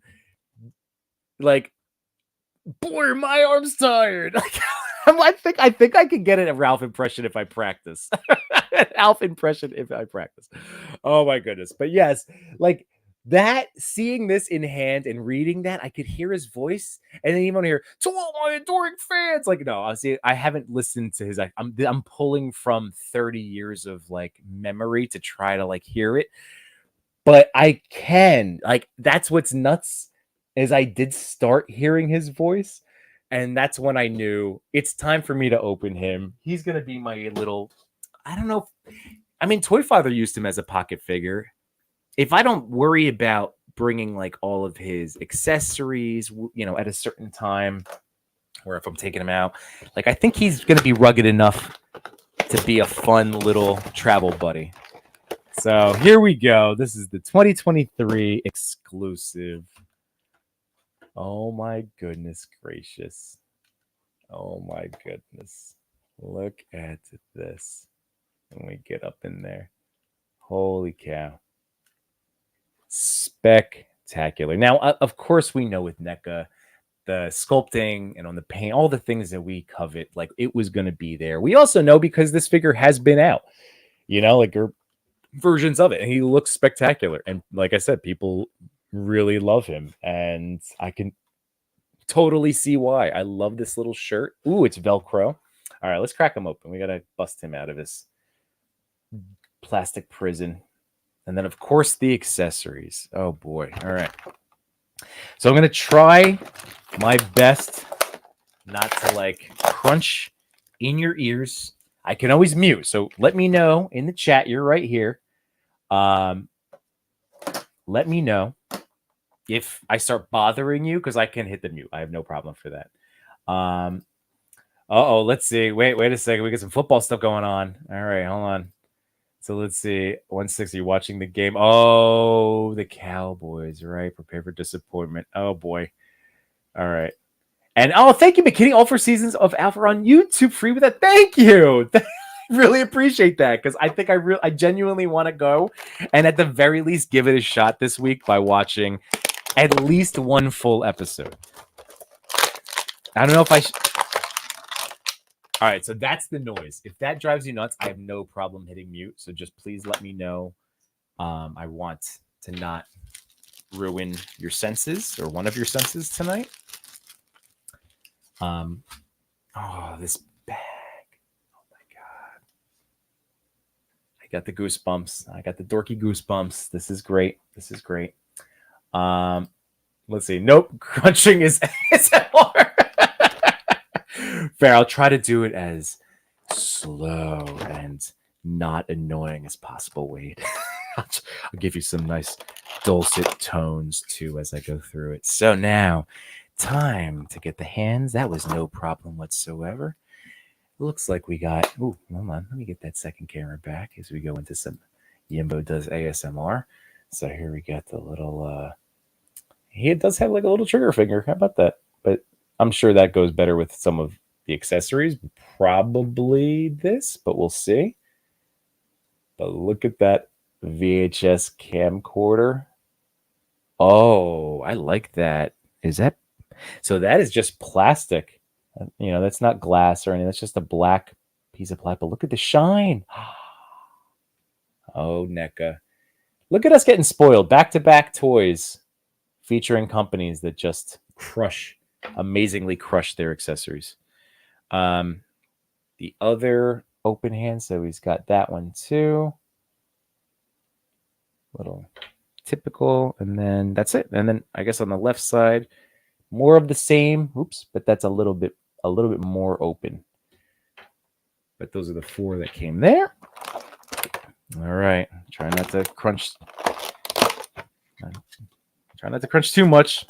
like, boy, my arm's tired. I think I could get a Ralph impression if I practice. Alf impression if I practice. Oh my goodness. But yes, like that, seeing this in hand and reading that, I could hear his voice, and then even hear to all my adoring fans. Like, no, I haven't listened to his. I'm pulling from 30 years of like memory to try to like hear it. But I can, like, that's what's nuts is I did start hearing his voice, and that's when I knew it's time for me to open him. He's going to be my little, I don't know. I mean, Toy Father used him as a pocket figure. If I don't worry about bringing like all of his accessories, at a certain time, or if I'm taking him out, like, I think he's going to be rugged enough to be a fun little travel buddy. So here we go. This is the 2023 exclusive. Oh my goodness gracious. Oh my goodness. Look at this. When we get up in there. Holy cow. Spectacular. Now, of course, we know with NECA, the sculpting and on the paint, all the things that we covet, like it was going to be there. We also know because this figure has been out, like versions of it, and he looks spectacular. And like I said, people really love him, and I can totally see why. I love this little shirt. Ooh, it's Velcro. All right, let's crack him open. We got to bust him out of his plastic prison. And then, of course, the accessories. Oh, boy. All right. So I'm going to try my best not to, like, crunch in your ears. I can always mute. So let me know in the chat. You're right here. Let me know if I start bothering you, because I can hit the mute. I have no problem for that. Let's see. Wait a second. We got some football stuff going on. All right, hold on. So let's see. 160 watching the game. Oh, the Cowboys, right? Prepare for disappointment. Oh boy. All right. And thank you, McKinney. All 4 seasons of Alpha on YouTube, free with that. Thank you. Really appreciate that, because I think I genuinely want to go and at the very least give it a shot this week by watching at least one full episode. I don't know if I should. All right, so that's the noise. If that drives you nuts, I have no problem hitting mute. So just please let me know. I want to not ruin your senses or one of your senses tonight. This bag. Oh my God. I got the goosebumps. I got the dorky goosebumps. This is great. This is great. Let's see. Nope. Crunching is ASMR. Fair. I'll try to do it as slow and not annoying as possible. Wade. I'll give you some nice dulcet tones too as I go through it. So now, time to get the hands. That was no problem whatsoever. Looks like we got. Oh, hold on. Let me get that second camera back as we go into some Yimbo does ASMR. So here we got the little. He does have like a little trigger finger. How about that? But I'm sure that goes better with some of the accessories. Probably this, but we'll see. But look at that VHS camcorder. Oh, I like that. Is that so? That is just plastic. You know, that's not glass or anything. That's just a black piece of plastic. But look at the shine. Oh, NECA. Look at us getting spoiled. Back-to-back toys featuring companies that just amazingly crush their accessories. The other open hand, so he's got that one too. Little typical, and then that's it. And then I guess on the left side, more of the same. Oops, but that's a little bit more open. But those are the 4 that came there. All right, try not to crunch. Try not to crunch too much.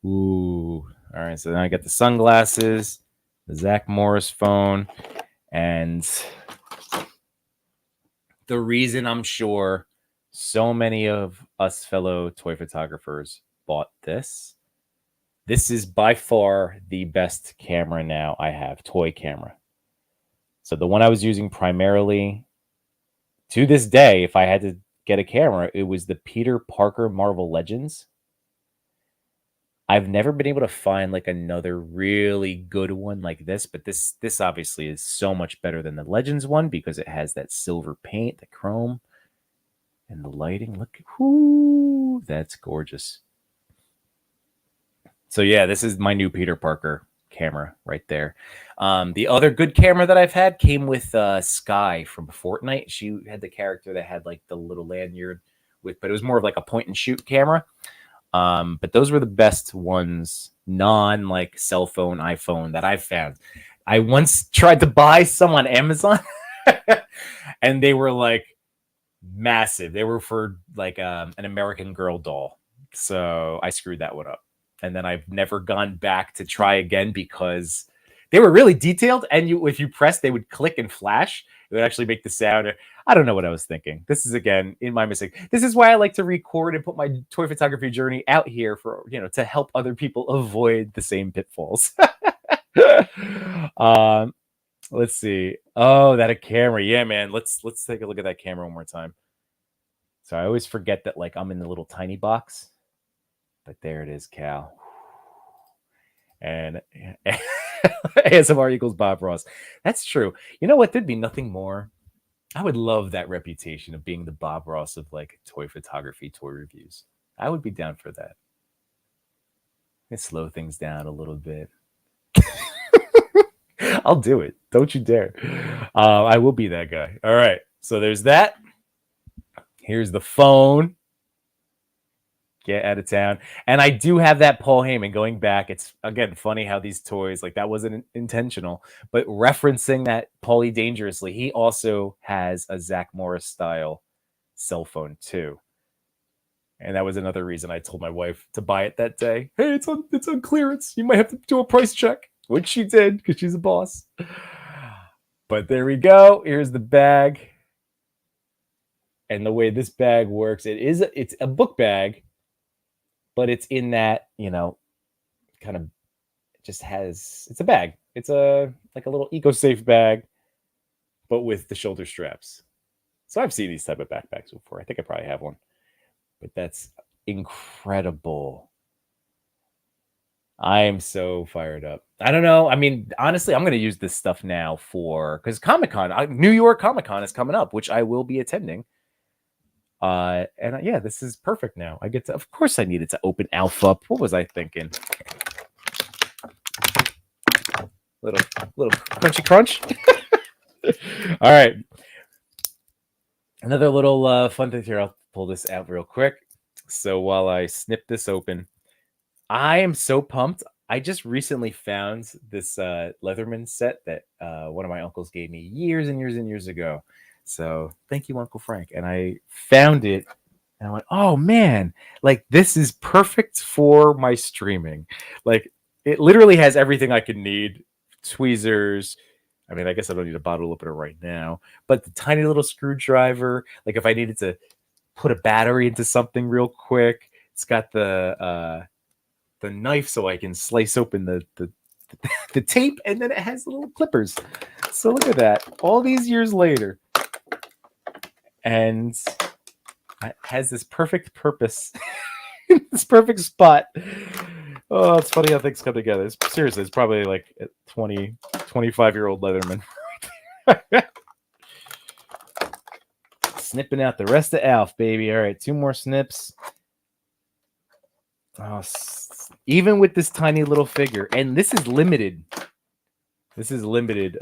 Ooh, all right. So then I got the sunglasses, the Zach Morris phone, and the reason I'm sure so many of us fellow toy photographers bought this. This is by far the best camera now I have, toy camera. So the one I was using primarily to this day, if I had to get a camera, it was the Peter Parker Marvel Legends. I've never been able to find like another really good one like this, but this obviously is so much better than the Legends one because it has that silver paint, the chrome, and the lighting. Look, whoo, that's gorgeous. So yeah, this is my new Peter Parker camera right there. The other good camera that I've had came with Sky from Fortnite. She had the character that had like the little lanyard with, but it was more of like a point and shoot camera. But those were the best ones, non like cell phone, iPhone that I've found. I once tried to buy some on Amazon and they were like massive. They were for like an American Girl doll. So I screwed that one up. And then I've never gone back to try again because they were really detailed. And if you press, they would click and flash. It would actually make the sound. I don't know what I was thinking. This is, again, in my mistake. This is why I like to record and put my toy photography journey out here for, to help other people avoid the same pitfalls. Let's see. Oh, that a camera. Yeah, man. Let's take a look at that camera one more time. So I always forget that like I'm in the little tiny box. But there it is, Cal. And ASMR equals Bob Ross. That's true. You know what? There'd be nothing more. I would love that reputation of being the Bob Ross of like toy photography, toy reviews. I would be down for that. Let's slow things down a little bit. I'll do it. Don't you dare. I will be that guy. All right. So there's that. Here's the phone. Get out of town. And I do have that Paul Heyman going back. It's, again, funny how these toys, like that wasn't intentional, but referencing that Paulie Dangerously, he also has a Zach Morris style cell phone too. And that was another reason I told my wife to buy it that day. Hey, it's on clearance. You might have to do a price check, which she did because she's a boss. But there we go. Here's the bag. And the way this bag works, it's a book bag. But it's in that, kind of just has, it's a bag. It's like a little eco-safe bag, but with the shoulder straps. So I've seen these type of backpacks before. I think I probably have one. But that's incredible. I am so fired up. I don't know. I mean, honestly, I'm going to use this stuff now because Comic-Con, New York Comic-Con is coming up, which I will be attending. Yeah, this is perfect now. I get to, of course I needed to open Alf up. What was I thinking? Little crunchy crunch. All right. Another little fun thing here. I'll pull this out real quick. So while I snip this open, I am so pumped. I just recently found this Leatherman set that one of my uncles gave me years and years and years ago. So thank you, Uncle Frank. And I found it and I went, oh man, like this is perfect for my streaming. Like it literally has everything I could need. Tweezers. I mean, I guess I don't need a bottle opener right now, but the tiny little screwdriver, like if I needed to put a battery into something real quick, it's got the knife so I can slice open the tape, and then it has little clippers. So look at that. All these years later, and it has this perfect purpose, this perfect spot. Oh, it's funny how things come together. Seriously, it's probably like a 25-year-old Leatherman. Snipping out the rest of Alf, baby. All right, 2 more snips. Oh, even with this tiny little figure, and this is limited. This is limited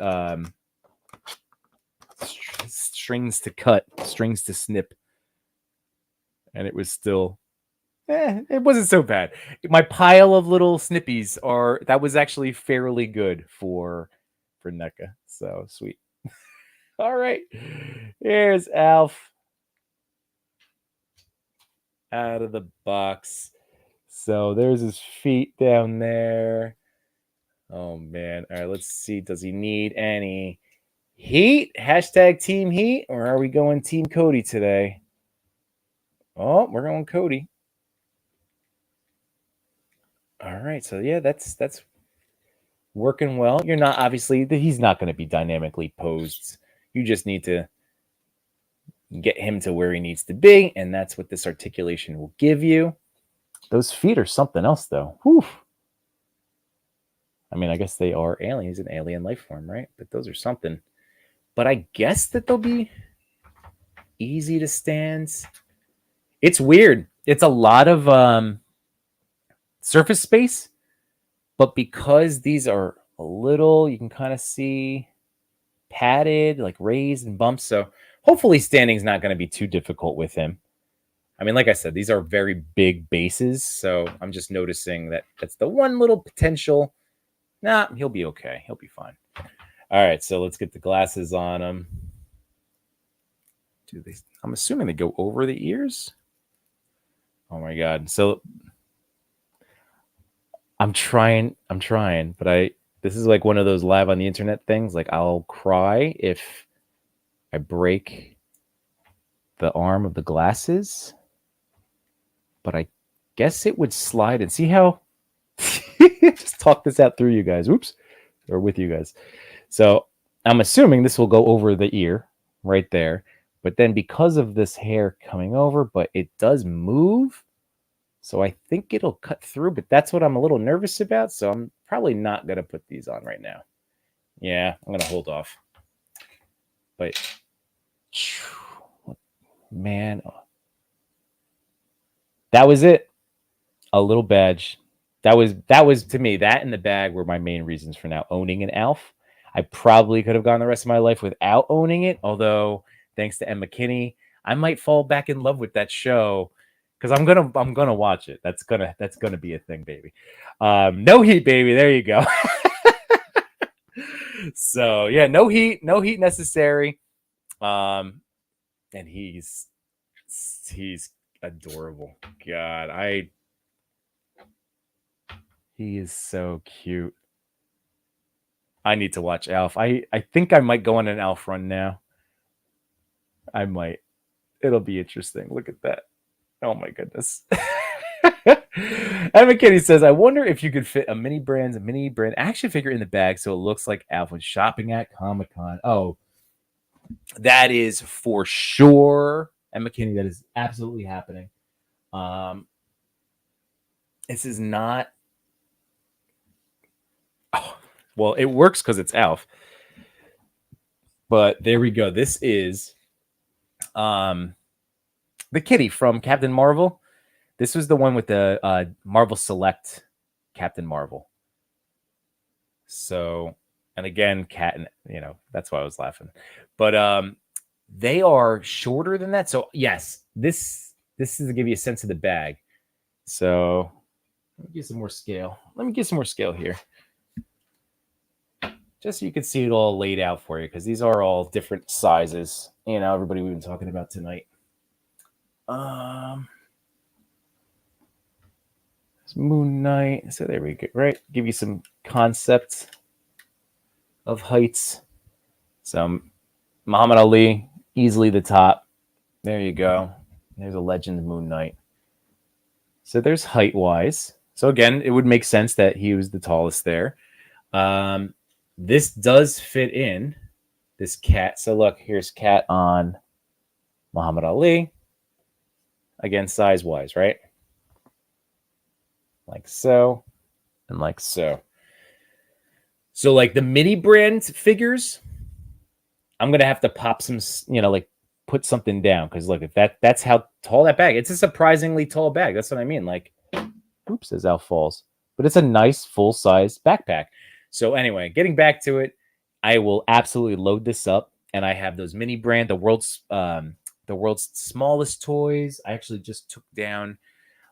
strings to cut, strings to snip, and it was still, it wasn't so bad. My pile of little snippies that was actually fairly good for NECA. So sweet. All right, here's Alf out of the box. So there's his feet down there. Oh man. All right, let's see. Does he need any heat? Hashtag team heat, or are we going team Cody today? Oh, we're going Cody. All right. So yeah, that's working well. You're not, obviously, he's not going to be dynamically posed. You just need to get him to where he needs to be, and that's what this articulation will give you. Those feet are something else, though. Whew. I mean, I guess they are aliens, an alien life form, right? But those are something. But I guess that they'll be easy to stand. It's weird. It's a lot of surface space, but because these are a little, you can kind of see padded, like raised and bumps. So hopefully standing is not going to be too difficult with him. I mean, like I said, these are very big bases. So I'm just noticing that that's the one little potential. Nah, he'll be okay. He'll be fine. All right, so let's get the glasses on him. I'm assuming they go over the ears. Oh my God. So I'm trying, but this is like one of those live on the internet things. Like I'll cry if I break the arm of the glasses, but I guess it would slide, and see how just talk this out through you guys. Oops. Or with you guys. So I'm assuming this will go over the ear right there. But then because of this hair coming over, but it does move. So I think it'll cut through, but that's what I'm a little nervous about. So I'm probably not going to put these on right now. Yeah, I'm going to hold off. But man, that was it. A little badge. That was to me, that and the bag were my main reasons for now owning an Alf. I probably could have gone the rest of my life without owning it, although thanks to Emma Kinney, I might fall back in love with that show because I'm gonna watch it. That's gonna be a thing, baby. No heat, baby. There you go. So yeah, no heat necessary. And he's adorable. God, he is so cute. I need to watch Alf. I think I might go on an Alf run now. I might. It'll be interesting. Look at that. Oh my goodness. Emma Kitty says, I wonder if you could fit a mini brand action figure in the bag so it looks like Alf was shopping at Comic-Con. Oh, that is for sure. Emma Kinney, that is absolutely happening. This is not. Oh, well, it works because it's Alf. But there we go. This is the kitty from Captain Marvel. This was the one with the Marvel Select Captain Marvel. So, and again, cat, and that's why I was laughing. But They are shorter than that. So yes, this is to give you a sense of the bag. So let me get some more scale. Let me get some more scale here. Just so you can see it all laid out for you, because these are all different sizes. You know, everybody we've been talking about tonight. Moon Knight. So there we go. Right, give you some concepts of heights. So Muhammad Ali, easily the top. There you go. There's a legend Moon Knight. So there's height wise. So again, it would make sense that he was the tallest there. This does fit in this cat. So look, here's cat on Muhammad Ali. Again, size wise, right? Like so, and like so. So like the mini brand figures, I'm gonna have to pop some, like put something down, because look, if that's how tall that bag. It's a surprisingly tall bag. That's what I mean. Like, oops, as Alf falls, but it's a nice full size backpack. So anyway, getting back to it, I will absolutely load this up, and I have those mini brand, the world's smallest toys. I actually just took down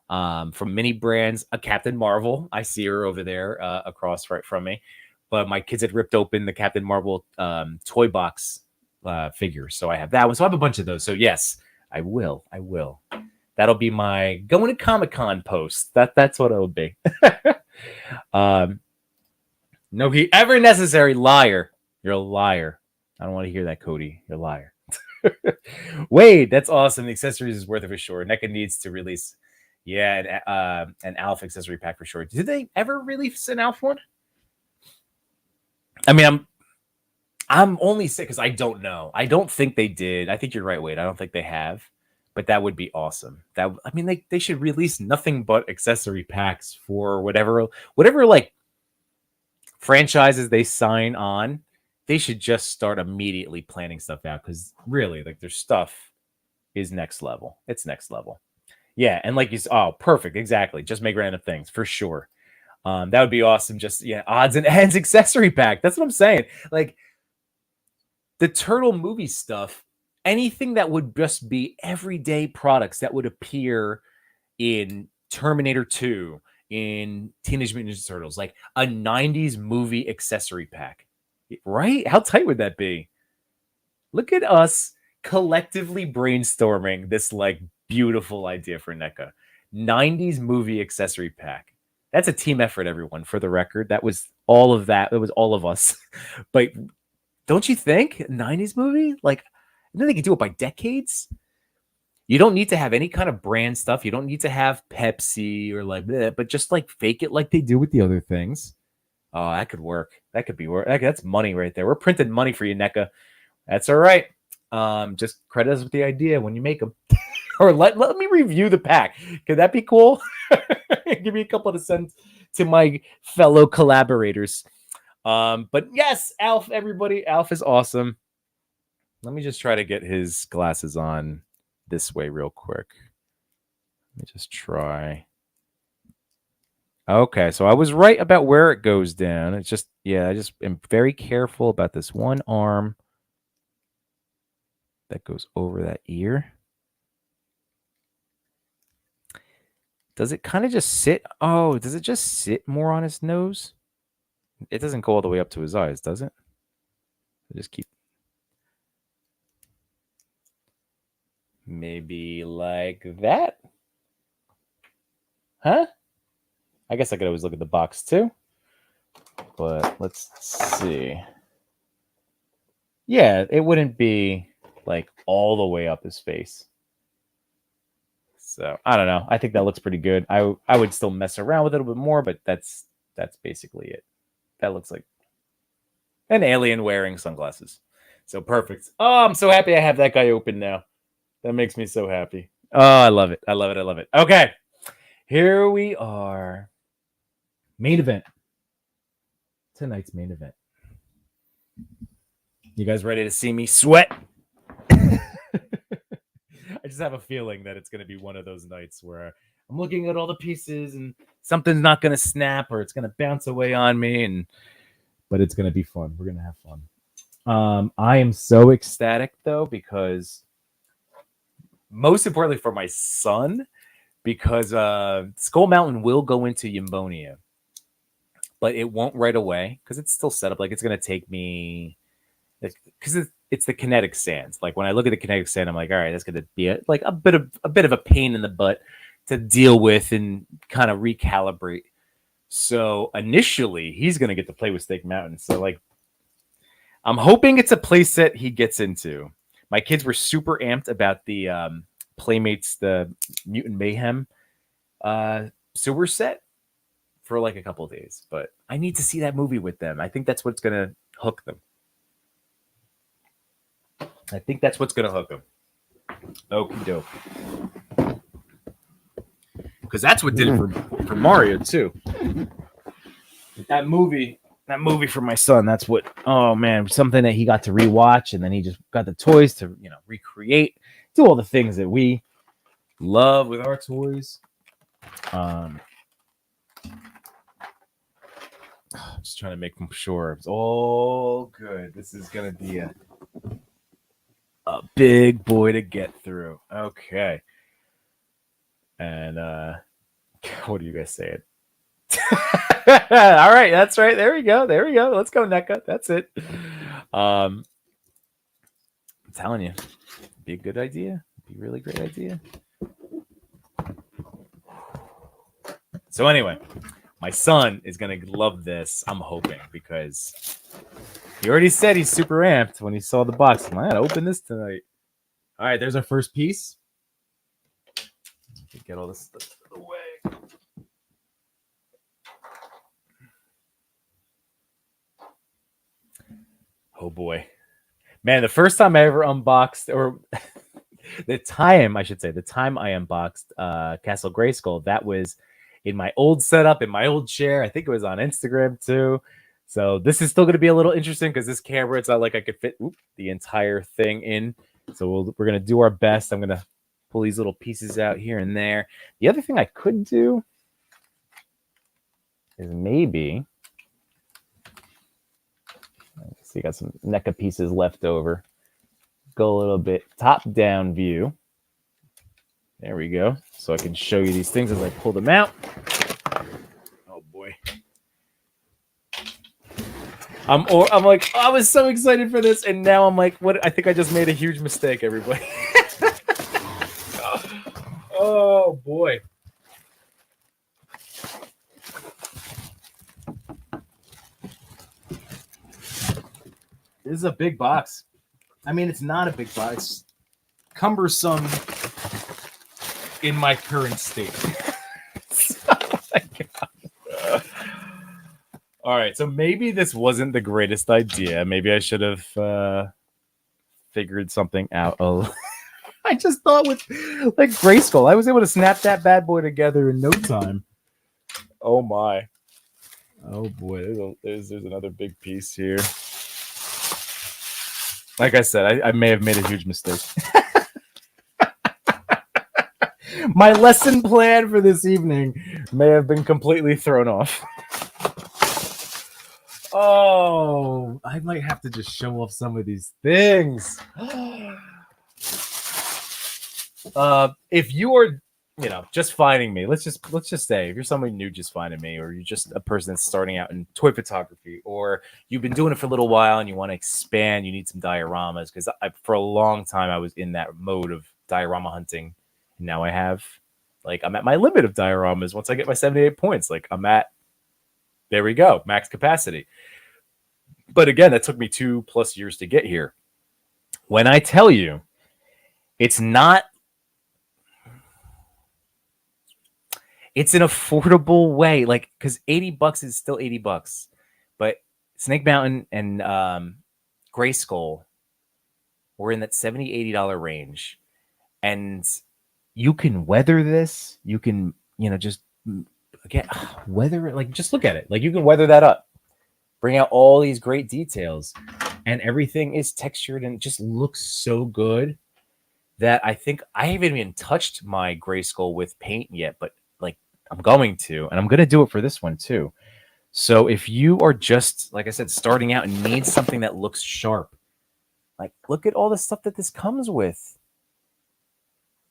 from mini brands a Captain Marvel. I see her over there across right from me, but my kids had ripped open the Captain Marvel toy box figure, so I have that one. So I have a bunch of those. So yes, I will. That'll be my going to Comic-Con post. That's what it'll be. No heat ever necessary. Liar. You're a liar. I don't want to hear that, Cody. You're a liar. Wade, that's awesome. The accessories is worth it for sure. NECA needs to release, an Alf accessory pack for sure. Did they ever release an Alf one? I mean, I'm only sick because I don't know. I don't think they did. I think you're right, Wade. I don't think they have, but that would be awesome. They should release nothing but accessory packs for whatever like franchises they sign on. They should just start immediately planning stuff out, because really, like, their stuff is next level. It's next level. Yeah, and like you said, oh, perfect, exactly. Just make random things for sure. That would be awesome. Just odds and ends accessory pack. That's what I'm saying. Like the Turtle movie stuff, anything that would just be everyday products that would appear in Terminator 2, in Teenage Mutant Ninja Turtles, like a 90s movie accessory pack. Right? How tight would that be? Look at us collectively brainstorming this like beautiful idea for NECA. 90s movie accessory pack. That's a team effort, everyone, for the record. That was all of that. It was all of us. But don't you think? 90s movie? Like, and then they could do it by decades. You don't need to have any kind of brand stuff. You don't need to have Pepsi or like that, but just like fake it like they do with the other things. Oh, that could work. That could be work. That's money right there. We're printing money for you, NECA. That's all right. Just credit us with the idea when you make them. Or let me review the pack. Could that be cool? Give me a couple to send to my fellow collaborators. But yes, Alf, everybody. Alf is awesome. Let me just try to get his glasses on this way real quick. Let me just try. Okay, so I was right about where it goes down. It's just, I just am very careful about this one arm that goes over that ear. Does it kind of just sit? Oh, does it just sit more on his nose? It doesn't go all the way up to his eyes, does it? I just keep. Maybe like that? Huh? I guess I could always look at the box too. But let's see. Yeah, it wouldn't be like all the way up his face. So I don't know. I think that looks pretty good. I would still mess around with it a little bit more, but that's basically it. That looks like an alien wearing sunglasses. So perfect. Oh, I'm so happy I have that guy open now. That makes me so happy. Oh, I love it. I love it. I love it. Okay. Here we are. Main event. Tonight's main event. You guys ready to see me sweat? I just have a feeling that it's going to be one of those nights where I'm looking at all the pieces and something's not going to snap or it's going to bounce away on me. But it's going to be fun. We're going to have fun. I am so ecstatic though, because most importantly for my son, because Skull Mountain will go into Yimbonia, but it won't right away because it's still set up. Like, it's gonna take me, because it's the kinetic sands. Like, when I look at the kinetic sand, I'm like, all right, that's gonna be a bit of a pain in the butt to deal with and kind of recalibrate. So initially, he's gonna get to play with Snake Mountain. So, like, I'm hoping it's a place that he gets into. My kids were super amped about the Playmates, the Mutant Mayhem sewer set for like a couple of days, but I need to see that movie with them. I think that's what's gonna hook them. Okie doke. Because that's what did it for Mario too. That movie for my son, that's what, oh man, something that he got to rewatch, and then he just got the toys to, recreate, do all the things that we love with our toys. Just trying to make sure it's all good. This is gonna be a big boy to get through. Okay. And what are you guys saying? All right, that's right. There we go. Let's go, NECA. That's it. I'm telling you, be a good idea. Be a really great idea. So anyway, my son is gonna love this. I'm hoping, because he already said he's super amped when he saw the box. I'm like, I gotta open this tonight. All right, there's our first piece. Get all this stuff out of the way. Oh boy, man! The first time I ever unboxed, or the time I unboxed Castle Grayskull, that was in my old setup, in my old chair. I think it was on Instagram too. So this is still going to be a little interesting, because this camera, it's not like I could fit the entire thing in. So we're going to do our best. I'm going to pull these little pieces out here and there. The other thing I could do is maybe, see, got some NECA pieces left over. Go a little bit top-down view. There we go. So I can show you these things as I pull them out. Oh boy. I'm like, oh, I was so excited for this, and now I'm like, what? I think I just made a huge mistake, everybody. Oh boy. This is a big box. I mean, it's not a big box. It's cumbersome in my current state. Oh my God. All right, so maybe this wasn't the greatest idea. Maybe I should have figured something out. Oh, I just thought with like Grayskull, I was able to snap that bad boy together in no time. Oh my. Oh boy, there's another big piece here. Like I said, I may have made a huge mistake. My lesson plan for this evening may have been completely thrown off. Oh, I might have to just show off some of these things. If you are, just finding me, let's just say if you're somebody new just finding me, or you're just a person that's starting out in toy photography, or you've been doing it for a little while and you want to expand, you need some dioramas, because for a long time I was in that mode of diorama hunting. Now I have, I'm at my limit of dioramas. Once I get my 78 points, there we go, max capacity. But again, that took me 2+ years to get here. When I tell you, it's not, it's an affordable way, because $80 is still $80. But Snake Mountain and Grayskull were in that $70, $80 range. And you can weather this. You can, just weather it. Just look at it. You can weather that up. Bring out all these great details. And everything is textured and just looks so good that I think I haven't even touched my Grayskull with paint yet. But I'm going to. And I'm going to do it for this one too. So if you are just, like I said, starting out and need something that looks sharp, Like, look at all the stuff that this comes with.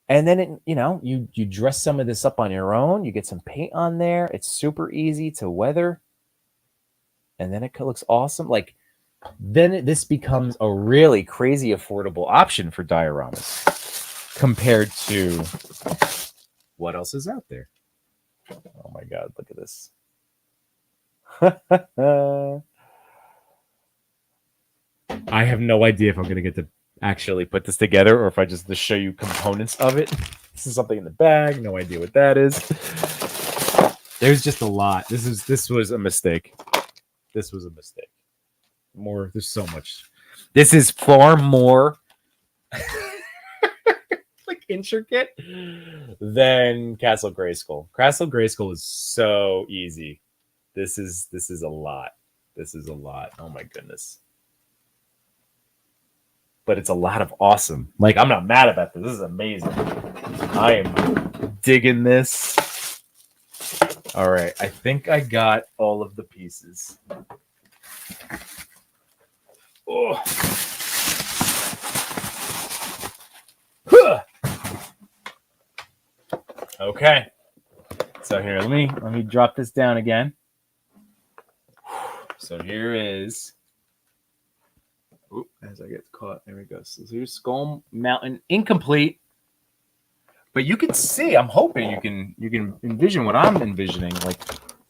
And then, you dress some of this up on your own. You get some paint on there. It's super easy to weather. And then it looks awesome. Like, then this becomes a really crazy affordable option for dioramas compared to what else is out there. Oh my God, look at this. I have no idea if I'm going to get to actually put this together or if I just show you components of it. This is something in the bag. No idea what that is. There's just a lot. This was a mistake. This was a mistake. There's so much. This is far more like intricate than Castle Grayskull. Castle Grayskull is so easy. This is a lot. This is a lot. Oh my goodness. But it's a lot of awesome. Like, I'm not mad about this. This is amazing. I am digging this. All right. I think I got all of the pieces. Oh. Huh. Okay. So here, let me drop this down again. So here is, as I get caught, there we go. So here's Skull Mountain, incomplete, but you can see. I'm hoping you can envision what I'm envisioning, like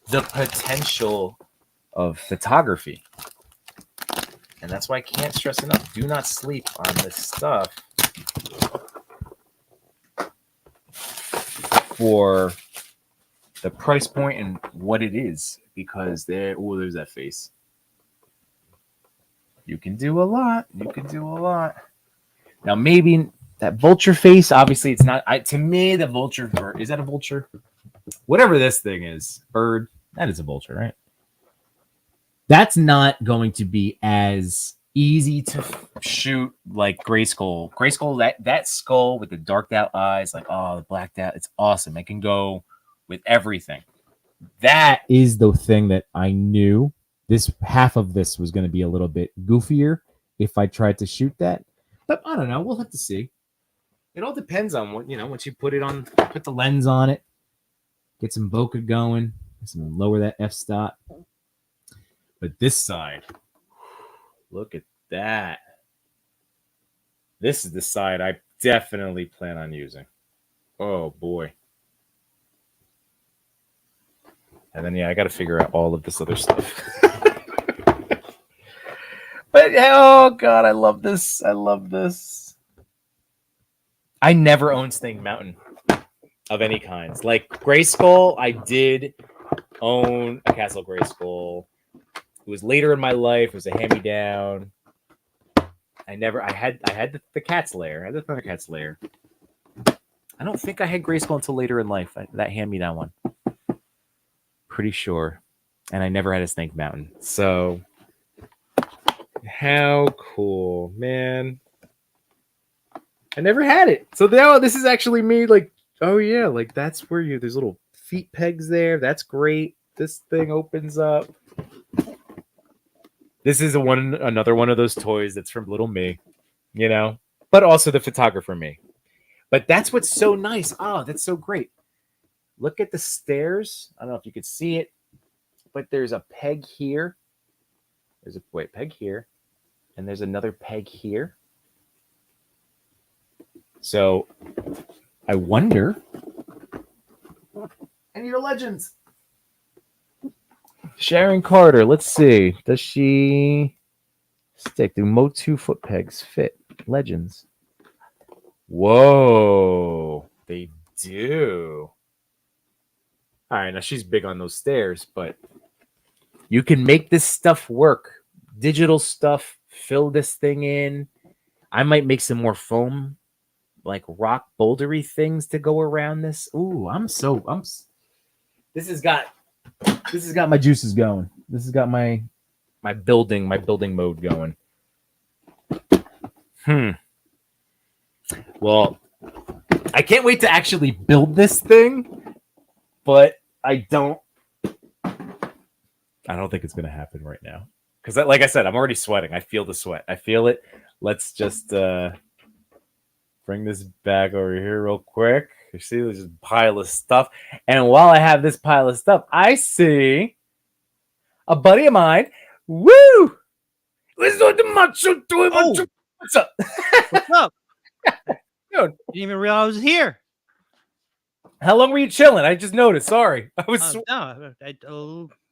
the potential of photography, and that's why I can't stress enough. Do not sleep on this stuff for the price point and what it is, because there's that face. You can do a lot. You can do a lot. Now, maybe that vulture face, obviously it's not. To me, the vulture, is that a vulture? Whatever this thing is, bird, that is a vulture, right? That's not going to be as easy to shoot like Grayskull. Grayskull, that skull with the darked out eyes, like, the blacked out, it's awesome. It can go with everything. That is the thing that I knew. This half of this was going to be a little bit goofier if I tried to shoot that. But I don't know. We'll have to see. It all depends on what, once you put the lens on it, get some bokeh going, lower that f-stop. But this side, look at that. This is the side I definitely plan on using. Oh, boy. And then, I got to figure out all of this other stuff. But, oh, God, I love this. I love this. I never owned Snake Mountain of any kinds. Like Grayskull, I did own a Castle Grayskull. It was later in my life. It was a hand-me-down. I had the Cat's Lair. I had the Thundercat's Lair. I don't think I had Grayskull until later in life. That hand-me-down one. Pretty sure. And I never had a Snake Mountain. So, how cool, man. I never had it. So now this is actually made like, oh yeah, like that's where there's little feet pegs there. That's great. This thing opens up. This is another one of those toys that's from little me, but also the photographer me. But that's what's so nice. Oh, that's so great. Look at the stairs. I don't know if you could see it, but there's a peg here. There's a peg here, and there's another peg here. So I wonder. I need a Legends. Sharon Carter. Let's see. Does she stick? Do Motu foot pegs fit? Legends. Whoa. They do. All right. Now she's big on those stairs, but you can make this stuff work. Digital stuff. Fill this thing in. I might make some more foam, like rock bouldery things to go around this. Ooh, this has got my juices going. This has got my building mode going. Well, I can't wait to actually build this thing, but I don't think it's going to happen right now. Because like I said, I'm already sweating. I feel the sweat. I feel it. let's just bring this back over here real quick. You see, there's a pile of stuff. And while I have this pile of stuff, I see a buddy of mine. Woo! Let's do the macho. Oh, What's up? what's up? Dude, Didn't even realize I was here. how long were you chilling? I just noticed. Sorry. I was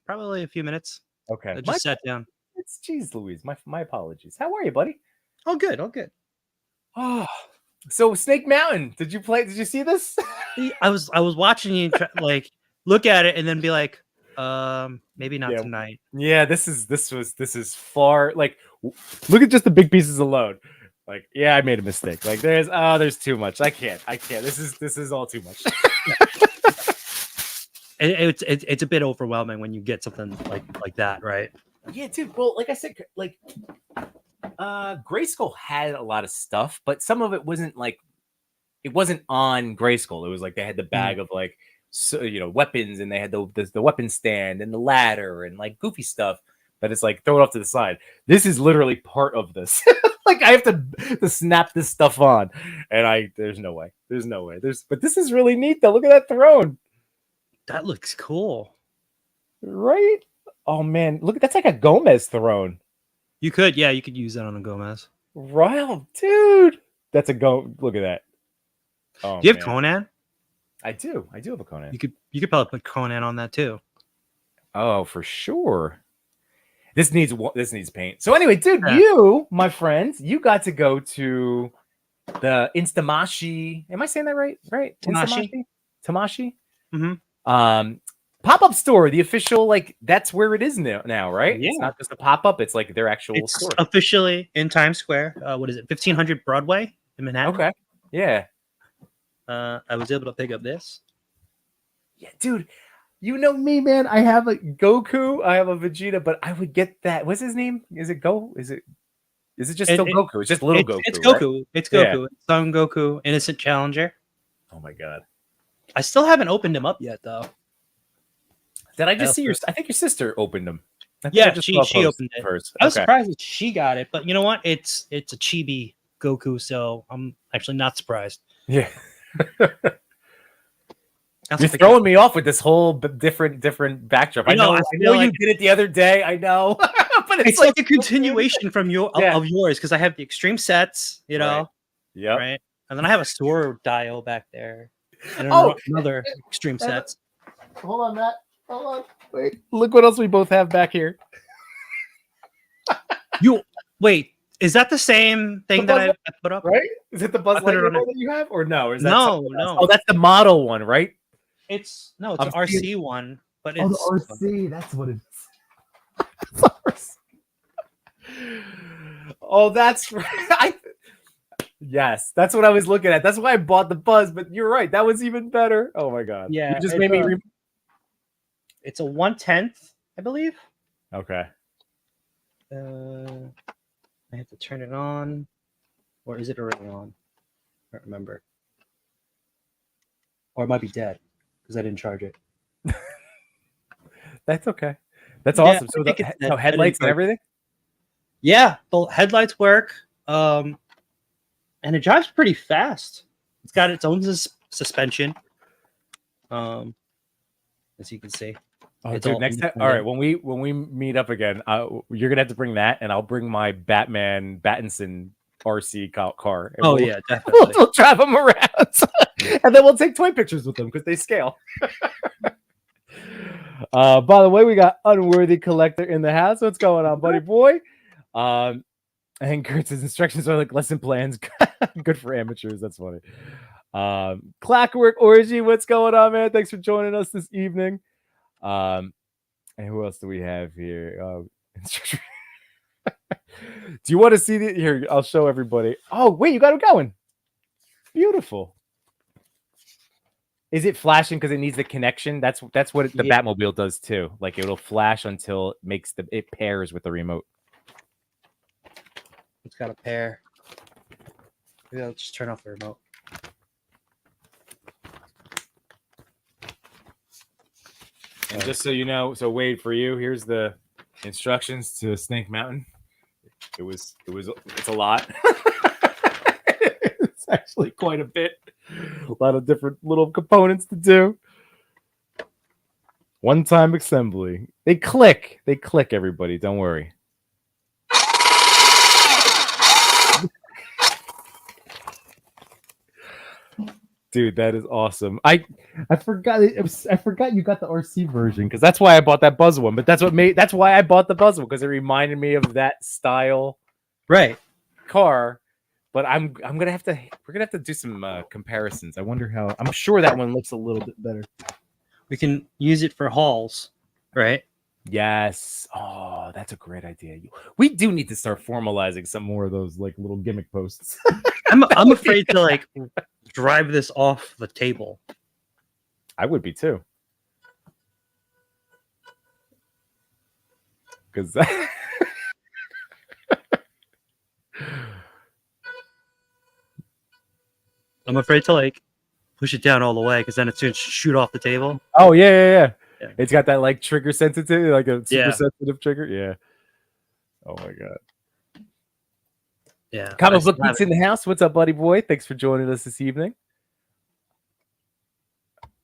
Probably a few minutes. okay. I just sat down. It's geez, Louise. My apologies. How are you, buddy? Oh, good. Oh, good. Oh, so Snake Mountain. Did you play? Did you see this? I was watching you like look at it and then be like, maybe not tonight. Yeah, this is far. Like, look at just the big pieces alone. Like, yeah, I made a mistake. Like, there's too much. I can't. This is all too much. It's a bit overwhelming when you get something like that, right? Yeah, dude. Well, like I said, like Grayskull had a lot of stuff, but some of it wasn't like it wasn't on Grayskull. It was like they had the bag of like weapons, and they had the weapon stand and the ladder and like goofy stuff. But it's like throw it off to the side. This is literally part of this. Like I have to snap this stuff on, and there's no way. But this is really neat though. Look at that throne. That looks cool, right? Oh man, look, that's like a Gomez throne. You could use that on a Gomez. Wow, dude, that's a go. Look at that. Oh, do you have Conan? I do have a Conan. You could probably put Conan on that too. Oh, for sure. This needs paint. So anyway, dude, you, my friends, you got to go to the Instamashi. Am I saying that right? Right? Tamashi. Mm-hmm. Pop-up store, the official, like that's where it is now, right? Yeah. It's not just a pop-up, it's like their actual store. Officially in Times Square. What is it? 1500 Broadway in Manhattan. Okay. Yeah. I was able to pick up this. Yeah, dude. You know me, man. I have a Goku, I have a Vegeta, but I would get that. What's his name? Is it just still Goku? It's just little Goku. It's Goku. Right? It's Goku. Yeah. It's Son Goku, Innocent Challenger. Oh my god. I still haven't opened him up yet, though. Did I just see I think your sister opened them. Yeah, she opened it first. I was surprised that she got it, but you know what? It's a chibi Goku, so I'm actually not surprised. Yeah. You're throwing me off with this whole different backdrop. I know you did it the other day. I know, but it's like a continuation from of yours because I have the extreme sets, you know. Right. Yeah. Right. And then I have a Sword Dio back there, and another extreme sets. Hold on, Matt. Hold on. Wait. Look what else we both have back here. Wait. Is that the same thing that I put up? Right? Is it the Buzz Lightyear that you have, or no? Or is that no. Oh, that's the model one, right? It's an RC one, but it's the RC. That's what it is. Oh, that's right. Yes, that's what I was looking at. That's why I bought the Buzz. But you're right. That was even better. Oh my god. Yeah, you just made me. It's a 1/10, I believe. Okay. I have to turn it on, or is it already on? I don't remember. Or it might be dead because I didn't charge it. That's okay. That's awesome. So headlights and everything? Yeah, the headlights work. And it drives pretty fast. It's got its own suspension. As you can see. Oh, dude, next time. All right, when we meet up again, you're gonna have to bring that, and I'll bring my Battinson RC car. Oh yeah, definitely. We'll drive them around, and then we'll take toy pictures with them because they scale. By the way, we got Unworthy Collector in the house. What's going on, buddy boy? And Kurtz's instructions are like lesson plans. Good for amateurs. That's funny. Clockwork Orgy, what's going on, man? Thanks for joining us this evening. And who else do we have here? Do you want to see the here? I'll show everybody. Oh, wait, you got it going. Beautiful. Is it flashing because it needs the connection? That's what the Batmobile does too. Like it'll flash until it pairs with the remote. It's got a pair. Maybe I'll just turn off the remote. And just so you know, so Wade, for you, here's the instructions to Snake Mountain. It's a lot. It's actually quite a bit. A lot of different little components to do. One-time assembly. They click, everybody. Don't worry. Dude, that is awesome. I forgot I forgot you got the RC version because that's why I bought that Buzz one. But that's why I bought the Buzz one because it reminded me of that style car. But we're gonna have to do some comparisons. I wonder how. I'm sure that one looks a little bit better. We can use it for hauls, right? Yes. Oh, that's a great idea. We do need to start formalizing some more of those like little gimmick posts. I'm afraid to like drive this off the table. I would be too. Because I'm afraid to like push it down all the way because then it's going to shoot off the table. Oh yeah. It's got that like trigger sensitivity, like a super sensitive trigger. Yeah. Oh my god. Yeah. Comic Book Geeks in the house. What's up, buddy boy? Thanks for joining us this evening.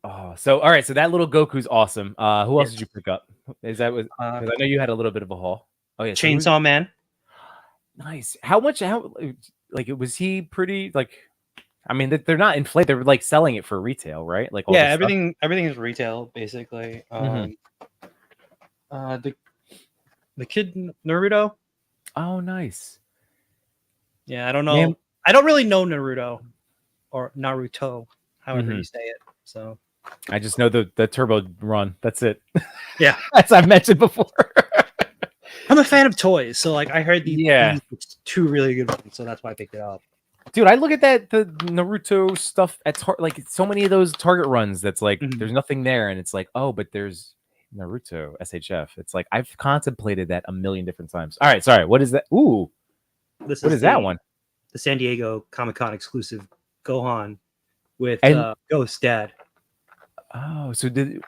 Oh, so all right. So that little Goku's awesome. Who else did you pick up? Is that was? I know you had a little bit of a haul. Oh yeah, Chainsaw Man. Nice. How much? How like was he pretty like? I mean, they're not inflated. They're like selling it for retail, right? Like everything is retail basically. The kid Naruto. Oh, nice. Yeah, I don't know. Man. I don't really know Naruto or Naruto, however you say it. So I just know the turbo run. That's it. Yeah, as I've mentioned before. I'm a fan of toys, so like I heard these two really good ones, so that's why I picked it up. Dude, I look at the Naruto stuff at like so many of those Target runs. That's like there's nothing there, and it's like, oh, but there's Naruto SHF. It's like I've contemplated that a million different times. All right, sorry. What is that? Ooh, what is that one? The San Diego Comic-Con exclusive Gohan with Ghost Dad. Oh, so you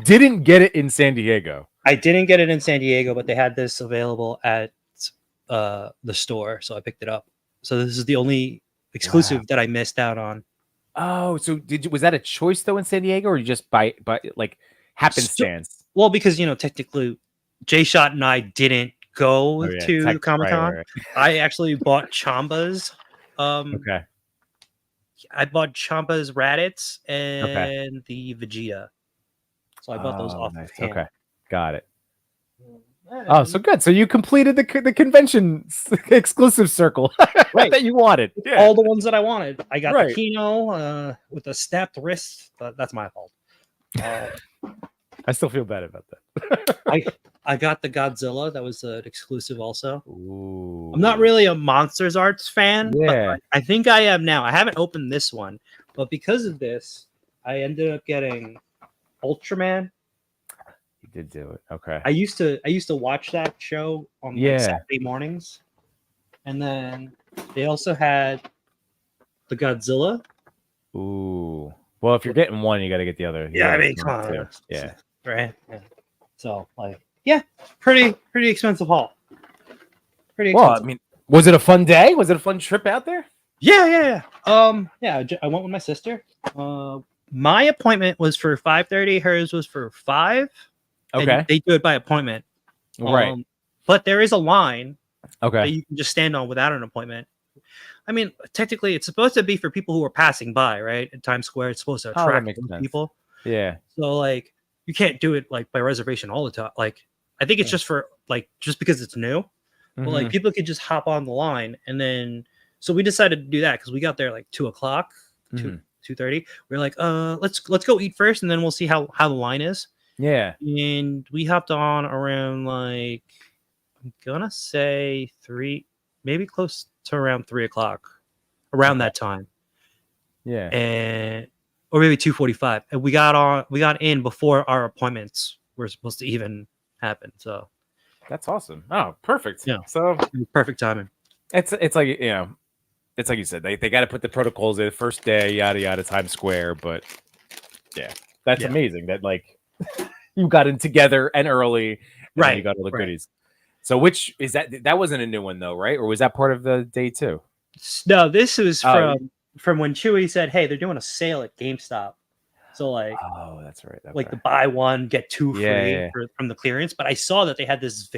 didn't get it in San Diego? I didn't get it in San Diego, but they had this available at the store, so I picked it up. So this is the only exclusive that I missed out on. Oh, so was that a choice though in San Diego, or you just by like happenstance? Well, because technically, Jay Shot and I didn't go to Comic-Con. Right. I actually bought Chamba's. Okay. I bought Champa's Raditz and the Vegeta. So I bought those off. Nice. Okay, got it. Oh, so good. So you completed the convention exclusive circle that you wanted. Yeah. All the ones that I wanted. I got the Kino with the snapped wrist. That's my fault. I still feel bad about that. I got the Godzilla. That was an exclusive also. Ooh. I'm not really a Monsters Arts fan, but I think I am now. I haven't opened this one, but because of this, I ended up getting Ultraman. You did do it. Okay. I used to watch that show on Saturday mornings, and then they also had the Godzilla. Ooh. Well, if you're getting one, you got to get the other. Yeah, I mean, come on. Yeah. Right. Yeah. So pretty expensive haul. Pretty expensive. Well, I mean, was it a fun day? Was it a fun trip out there? Yeah. I went with my sister. My appointment was for 5:30. Hers was for 5. Okay. They do it by appointment. Right. But there is a line. Okay. That you can just stand on without an appointment. I mean, technically, it's supposed to be for people who are passing by, right? At Times Square, it's supposed to attract people. Yeah. So, like, you can't do it like by reservation all the time. Like, I think it's just for just because it's new. But like people could just hop on the line, and then so we decided to do that because we got there like 2:00, 2:30. We're like, let's go eat first, and then we'll see how the line is. Yeah. And we hopped on around like I'm gonna say 3, maybe close to around 3:00, around that time. Yeah. And or maybe 2:45, and we got in before our appointments were supposed to even happen. So that's awesome. Oh, perfect. Yeah. So perfect timing. It's like it's like you said, they got to put the protocols in first day, yada yada, Times Square. But that's amazing that like you got in together and early, and you got all the goodies. So which is that? That wasn't a new one though, right? Or was that part of the day too? No, this was Oh, from when Chewy said, "Hey, they're doing a sale at GameStop." So like oh, that's right. like Okay. the buy one get two Yeah, free yeah. from the clearance. But I saw that they had this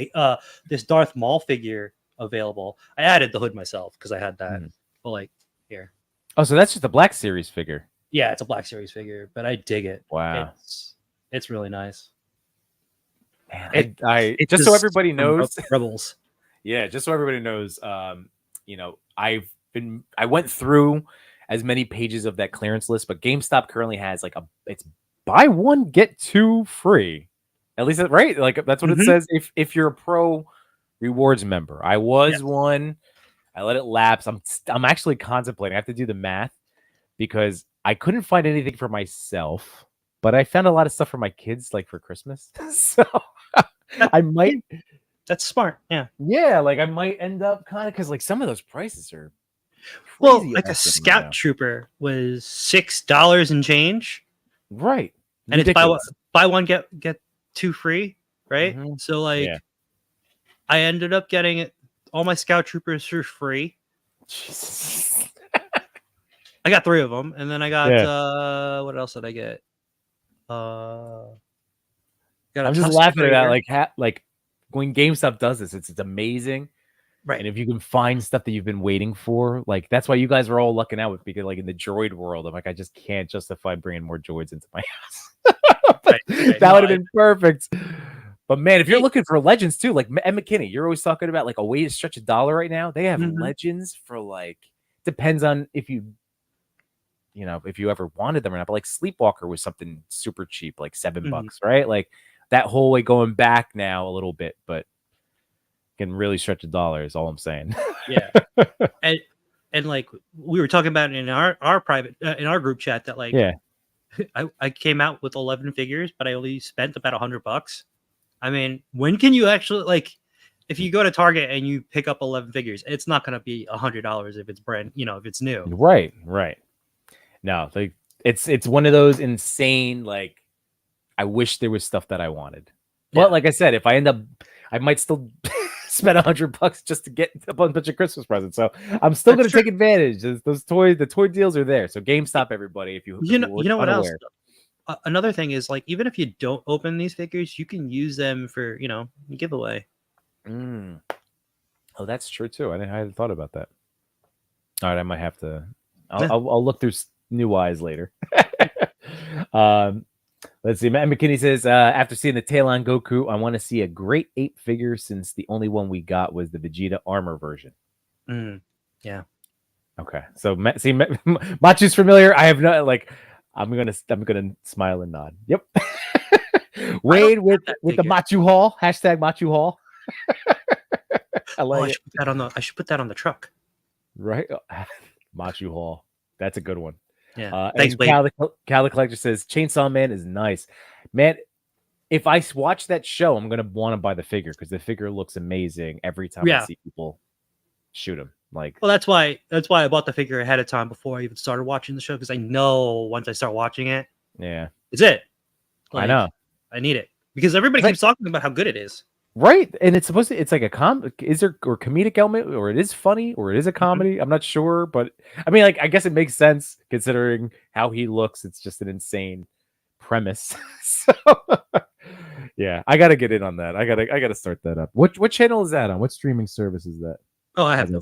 Darth Maul figure available. I added the hood myself because I had that. Mhm. But like here, Oh, so that's just the Black Series figure. yeah, it's a Black Series figure, but I dig it. Wow. It's really nice. Man, I It's just so just everybody from knows. Rebels. Yeah, just so everybody knows, I went through as many pages of that clearance list, but GameStop currently has like it's buy one get two free. At least right, like that's what it Mhm. says. If you're a pro rewards member, I was Yes. one. I let it lapse. I'm actually contemplating. I have to do the math because I couldn't find anything for myself, but I found a lot of stuff for my kids, like for Christmas. So I might. That's smart. Yeah. Yeah, like I might end up kind of because like some of those prices are Well, crazy like a awesome right Scout now. Trooper was $6 and change, Right. and it's Ridiculous. buy one get two free, right? Mhm. So like, Yeah. I ended up getting it all my Scout Troopers for free. Jesus. I got 3 of them, and then I got Yeah. what else did I get? Got a I'm just Tusken laughing at that. Raider. Like when GameStop does this, it's amazing. Right. And if you can find stuff that you've been waiting for, like that's why you guys are all lucking out with because like in the droid world, I'm like, I just can't justify bringing more droids into my house. Right. That No, would have been perfect. But man, if you're it- looking for legends too, like Ed McKinney, you're always talking about like a way to stretch a dollar right now. They have Mhm. legends for like depends on if if you ever wanted them or not. But like Sleepwalker was something super cheap, like $7, Mhm. right? Like that whole way going back now a little bit, but can really stretch a dollar is all I'm saying. Yeah. and like we were talking about in our private in our group chat that like Yeah. I came out with 11 figures, but I only spent about $100. I mean, when can you actually like if you go to Target and you pick up 11 figures, it's not going to be $100 if it's brand, if it's new. Right. No, like it's one of those insane, like I wish there was stuff that I wanted. But Yeah. like I said, if I end up I might still spend $100 just to get a bunch of Christmas presents. So I'm still That's gonna true. take advantage. The toy deals are there. So GameStop, everybody, if you were You know what else? unaware. Another thing is like even if you don't open these figures, you can use them for giveaway. Mm. Oh, that's true too. I hadn't thought about that. All right, I might have to. I'll look through new eyes later. Let's see. Matt McKinney says after seeing the Talon Goku, I want to see a Great Ape figure since the only one we got was the Vegeta armor version. Yeah. Okay, so see, Machu's familiar. I have no like. I'm gonna smile and nod. Yep. Wade with the Machu Hall hashtag Machu Hall. I like it. I should put that on the truck. Right, Machu Hall. That's a good one. Yeah. Thanks, Cal Wade. the Collector says Chainsaw Man is nice, man. If I watch that show, I'm gonna want to buy the figure because the figure looks amazing every time I see people shoot him. Like, well, that's why I bought the figure ahead of time before I even started watching the show because I know once I start watching it, yeah, it's it. like, I know I need it because everybody keeps talking about how good it is. Right, and it's supposed to. It's like a is there or comedic element, or it is funny, or it is a comedy. Mm-hmm. I'm not sure, but I mean, like, I guess it makes sense considering how he looks. It's just an insane premise. So, yeah, I gotta get in on that. I gotta start that up. What channel is that on? What streaming service is that? Oh, I have no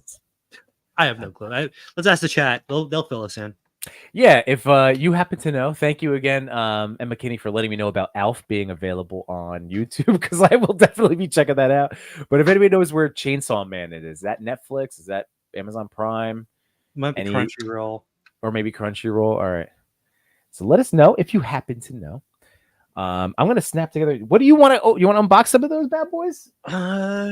clue. Let's ask the chat. They'll fill us in. Yeah, if you happen to know, thank you again, Emma McKinney, for letting me know about Alf being available on YouTube because I will definitely be checking that out. But if anybody knows where Chainsaw Man is that Netflix? Is that Amazon Prime? Might be Crunchyroll. Or maybe Crunchyroll. All right. So let us know if you happen to know. I'm gonna snap together. What do you want to? Oh, you want to unbox some of those bad boys?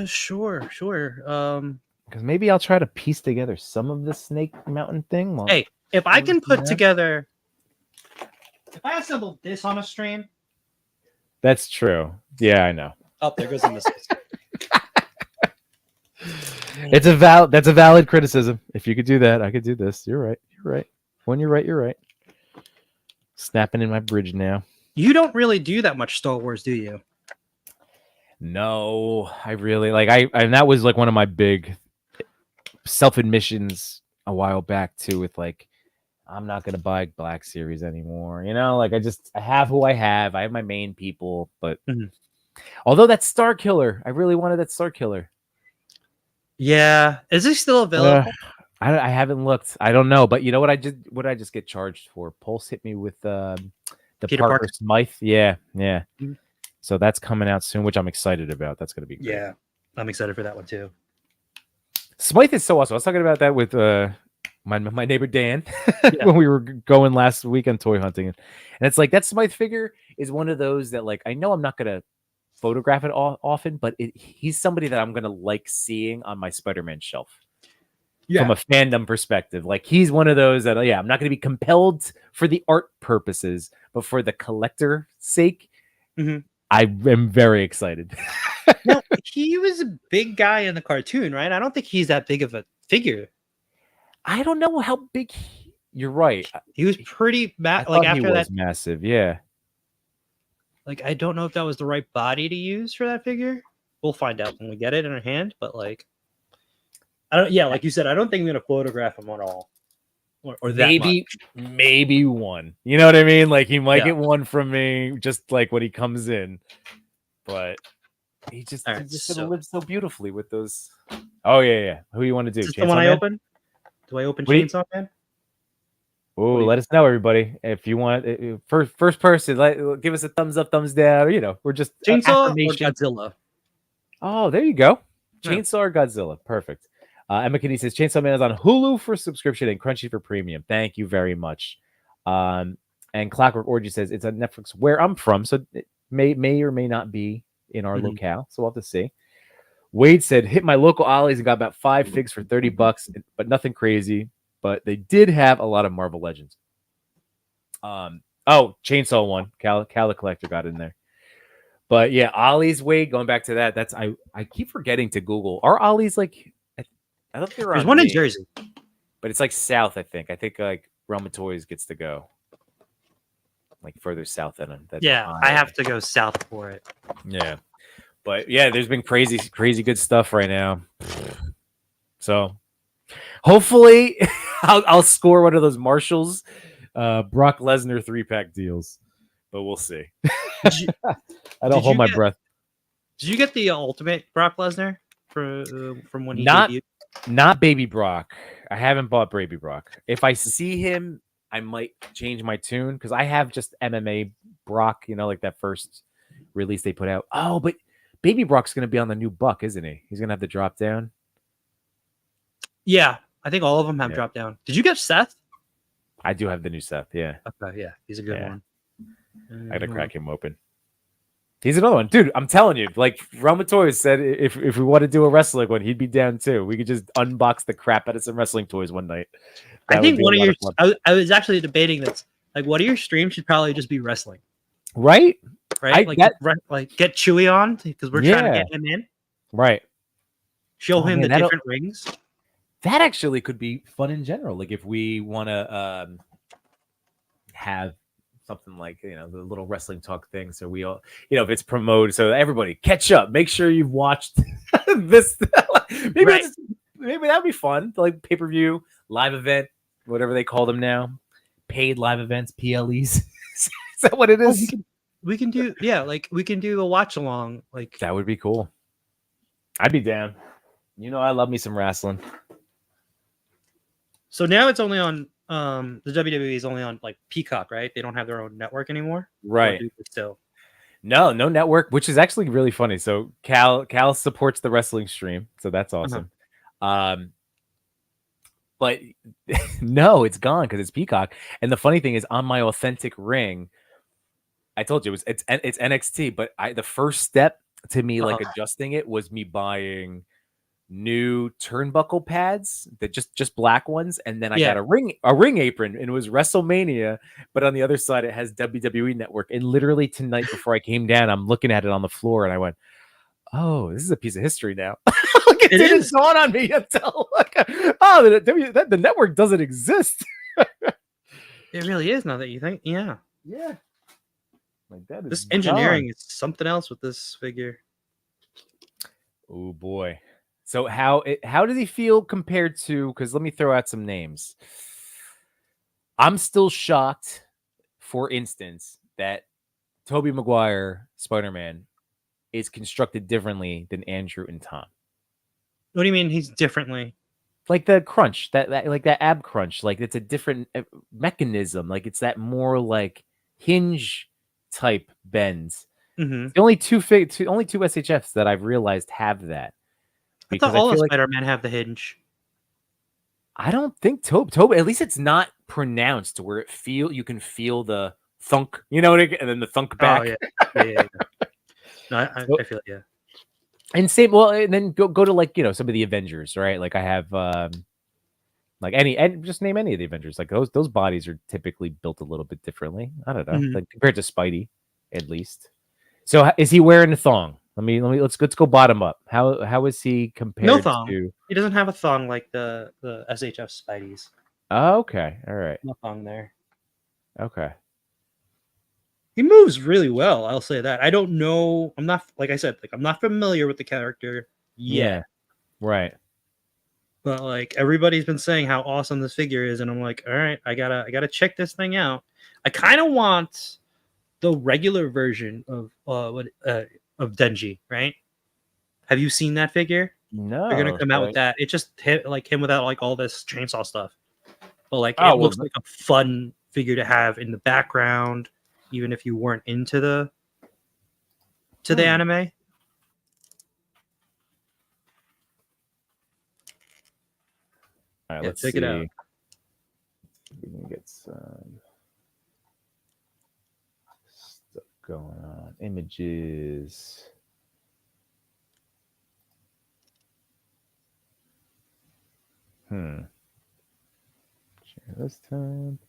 Sure. Because maybe I'll try to piece together some of the Snake Mountain thing. Hey, if I can put together, if I assemble this on a stream, that's true. Yeah, I know. Oh, there goes the missiles. That's a valid criticism. If you could do that, I could do this. You're right. When you're right. Snapping in my bridge now. You don't really do that much Star Wars, do you? No, I really like and that was like one of my big self-admissions a while back too, with like, I'm not gonna buy Black Series anymore. Like I have who I have. I have my main people, but Mhm. although that Star Killer, I really wanted that Star Killer. Yeah, is he still Uh, available? I haven't looked. I don't know, but you know what I just get charged for? Pulse hit me with the Peter Parker Parker. Smythe. Yeah, yeah. Mhm. So that's coming out soon, which I'm excited about. That's gonna be great. Yeah, I'm excited for that one too. Smythe is so awesome. I was talking about that with my neighbor Dan Yeah. when we were going last weekend toy hunting, and it's like that Smythe figure is one of those that like I know I'm not gonna photograph it often, but he's somebody that I'm gonna like seeing on my Spider-Man shelf. From a fandom perspective, like he's one of those that I'm not going to be compelled for the art purposes, but for the collector sake, Mhm. I am very excited. Now, he was a big guy in the cartoon, right? I don't think he's that big of a figure. I don't know how big you're right. He was pretty I like thought he after that. was massive. Yeah. Like, I don't know if that was the right body to use for that figure. We'll find out when we get it in our hand. But like, I don't. Yeah, like you said, I don't think I'm gonna photograph him at all, or that much. Maybe one. You know what I mean? Like he might Yeah. get one from me, just like when he comes in. But he's just All right, gonna so live so beautifully with those. Oh yeah. Who you want to do? is this the one Chainsaw I Man? open? Do I open What do you? Chainsaw Man? What Oh, do you let us know, everybody. If you want, first person, give us a thumbs up, thumbs down. Or, we're just Chainsaw or affirmation. Godzilla? Oh, there you go. Yeah. Chainsaw or Godzilla. Perfect. Emma Kinney says Chainsaw Man is on Hulu for subscription and Crunchy for premium. Thank you very much. And Clockwork Orgy says it's on Netflix where I'm from, so it may or may not be in our Mhm. locale. So we'll have to see. Wade said hit my local Ollie's and got about 5 figs for $30, but nothing crazy. But they did have a lot of Marvel Legends. Chainsaw one. Cal the Collector got in there. But yeah, Ollie's, Wade, going back to that, that's I keep forgetting to Google. Are Ollie's like I thought they were There's on one in Maine, Jersey. but it's like south, I think. I think like Realm of Toys gets to go like further south than Yeah, I Iowa. have to go south for it. Yeah. But yeah, there's been crazy good stuff right now. So hopefully I'll score one of those Marshalls Brock Lesnar 3-pack deals. But we'll see. Did you, I don't hold my breath. Did you get the Ultimate Brock Lesnar from when he debuted? Not Baby Brock. I haven't bought Baby Brock. If I see him, I might change my tune because I have just MMA Brock, like that first release they put out. Oh, but Baby Brock's going to be on the new Buck, isn't he? He's going to have the drop down. Yeah, I think all of them have dropped down. Did you get Seth? I do have the new Seth, yeah. Okay, yeah, he's a good one. I gotta crack him open. He's another one, dude. I'm telling you, like Realm of Toys said, if we want to do a wrestling one, he'd be down too. We could just unbox the crap out of some wrestling toys one night. I think one of your. I was actually debating this. Like, one of your streams should probably just be wrestling, right? Right, like get Chewy on because we're trying to get him in, right? Show him the different rings. That actually could be fun in general. Like if we want to have something like the little wrestling talk thing, so we all if it's promoted, so everybody catch up. Make sure you've watched this. Maybe that'd be fun. Like pay-per-view, live event, whatever they call them now, paid live events, PLEs. Is that what it is? We can do we can do a watch along. Like that would be cool. I'd be down. I love me some wrestling. So now it's only on the WWE is only on like Peacock, right? They don't have their own network anymore, right? Still, no network, which is actually really funny. So Cal supports the wrestling stream, so that's awesome. But no, it's gone because it's Peacock. And the funny thing is, on my authentic ring, I told you it's NXT. But the first step to me like adjusting it was me buying new turnbuckle pads that just black ones, and then I got a ring apron, and it was WrestleMania, but on the other side it has WWE Network. And literally tonight before I came down, I'm looking at it on the floor and I went, oh, this is a piece of history now. Like, it didn't dawn on me until the network doesn't exist. It really is now that you think. Like that is this engineering is something else with this figure. Oh boy. So how does he feel compared to? Because let me throw out some names. I'm still shocked, for instance, that Tobey Maguire Spider-Man is constructed differently than Andrew and Tom. What do you mean he's differently? Like the crunch, that like that ab crunch, like it's a different mechanism. Like it's that more like hinge type bends. Mm-hmm. The only two SHFs that I've realized have that. I thought Because I all feel of like Spider-Man have the hinge. I don't think Toby. At least it's not pronounced to where you can feel the thunk. You know what? And then the thunk back. Oh yeah. No, I feel it. Yeah. And same. Well, and then go to like some of the Avengers, right? Like I have like and just name any of the Avengers. Like those bodies are typically built a little bit differently. I don't know, like compared to Spidey, at least. So is he wearing a thong? Let's go bottom up. How is he compared No thong. to? He doesn't have a thong like the SHF Spideys. Oh, okay, all right. No thong there. Okay. He moves really well. I'll say that. I don't know. I'm not like I said. Like I'm not familiar with the character yet. Yeah. Right. But like everybody's been saying how awesome this figure is, and I'm like, all right, I gotta check this thing out. I kind of want the regular version of Denji, right? Have you seen that figure? No. They're gonna come out with that. It just like him without like all this chainsaw stuff. But like Oh, it looks like a fun figure to have in the background, even if you weren't into the anime. All right, let's check see. it out. We can get some stuff going on. Images. Share this time.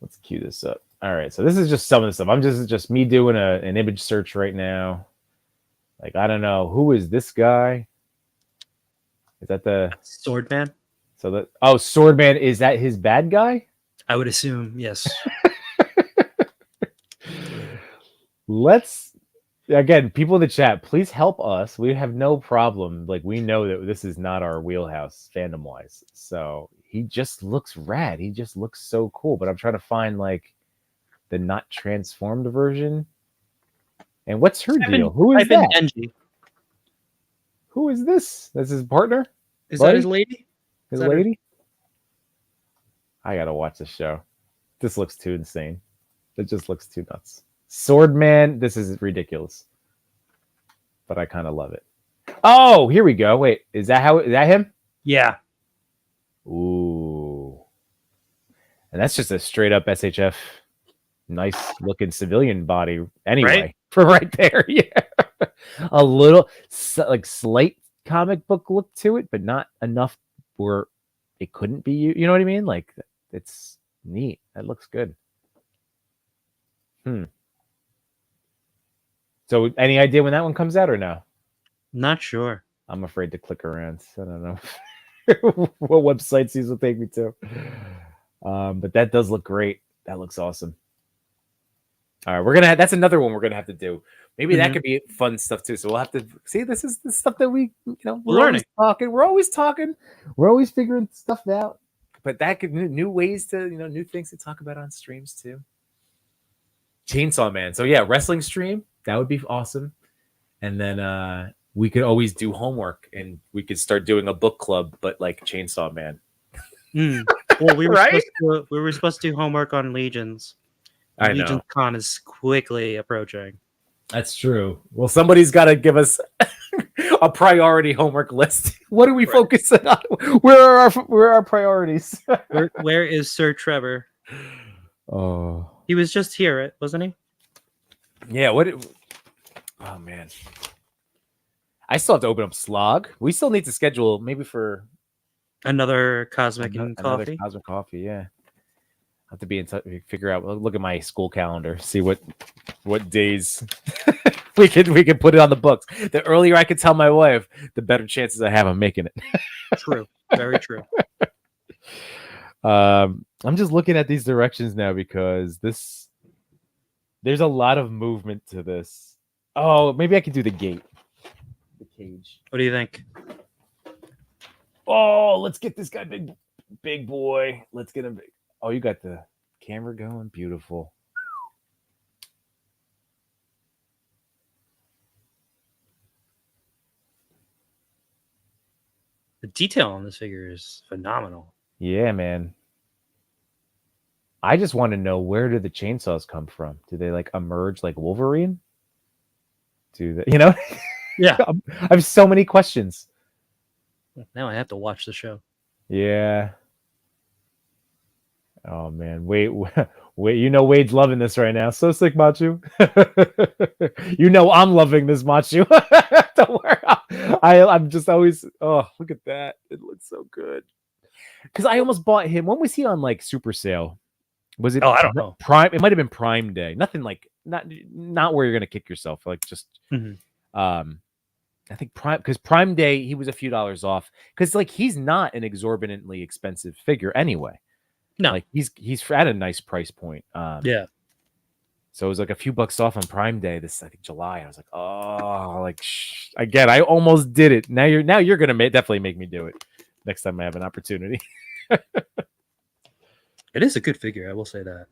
Let's cue this up. All right, so this is just some of the stuff. I'm just me doing an image search right now. Like I don't know who is this guy. Is that the Swordman? So that Swordman, is that his bad guy? I would assume, yes. Let's again, people in the chat, please help us. We have no problem. Like we know that this is not our wheelhouse fandom wise. So he just looks rad. He just looks so cool. But I'm trying to find like the not transformed version. And what's her deal? Who is that? Denji. Who is this? That's his partner? Is that his lady? His lady? I gotta watch this show. This looks too insane. It just looks too nuts. Swordman, this is ridiculous. But I kind of love it. Oh, here we go. Wait, is that him? Yeah. Ooh. And that's just a straight up SHF nice looking civilian body anyway. Right? For right there. Yeah. A little like slight comic book look to it, but not enough where it couldn't be you know what I mean? Like it's neat. That looks good. So any idea when that one comes out or no? Not sure. I'm afraid to click around. I don't know what websites these will take me to. But that does look great. That looks awesome. All right, that's another one we're gonna have to do. Maybe that could be fun stuff too. So we'll have to see. This is the stuff that we're learning. We're always talking. We're always figuring stuff out. But that could new ways to new things to talk about on streams too. Chainsaw Man. So yeah, wrestling stream, that would be awesome. And then we could always do homework and we could start doing a book club, but like Chainsaw Man. Well, we were supposed to do homework on Legions. I know. Legions Con is quickly approaching. That's true. Well, somebody's got to give us a priority homework list. What are we focusing on? Where are our priorities? Where is Sir Trevor? Oh, he was just here, wasn't he? Yeah. Oh man, I still have to open up Slog. We still need to schedule maybe for another Cosmic and Coffee. Another Cosmic Coffee, yeah. I have to be in touch. Figure out. Look at my school calendar. See what days we could put it on the books. The earlier I could tell my wife, the better chances I have of making it. True. Very true. I'm just looking at these directions now because there's a lot of movement to this. Oh, maybe I could do the gate. The cage. What do you think? Oh, let's get this guy big boy. Let's get him big. Oh, you got the camera going. Beautiful. The detail on this figure is phenomenal. Yeah, man. I just want to know, where do the chainsaws come from? Do they like emerge like Wolverine? Do they, you know? Yeah. I have so many questions. Now I have to watch the show. Yeah. Oh man, wait. You know Wade's loving this right now. So sick, Machu. You know I'm loving this, Machu. Don't worry. I'm just always. Oh, look at that! It looks so good. Because I almost bought him. When was he on like super sale? Was it? Oh, I don't know. Prime. It might have been Prime Day. Nothing like not where you're gonna kick yourself. Like just. I think Prime Day he was a few dollars off, because like he's not an exorbitantly expensive figure anyway. No, like he's at a nice price point. Yeah. So it was like a few bucks off on Prime Day. This, I think, July. I was like, oh, like again, I almost did it. Now you're gonna definitely make me do it next time I have an opportunity. It is a good figure. I will say that.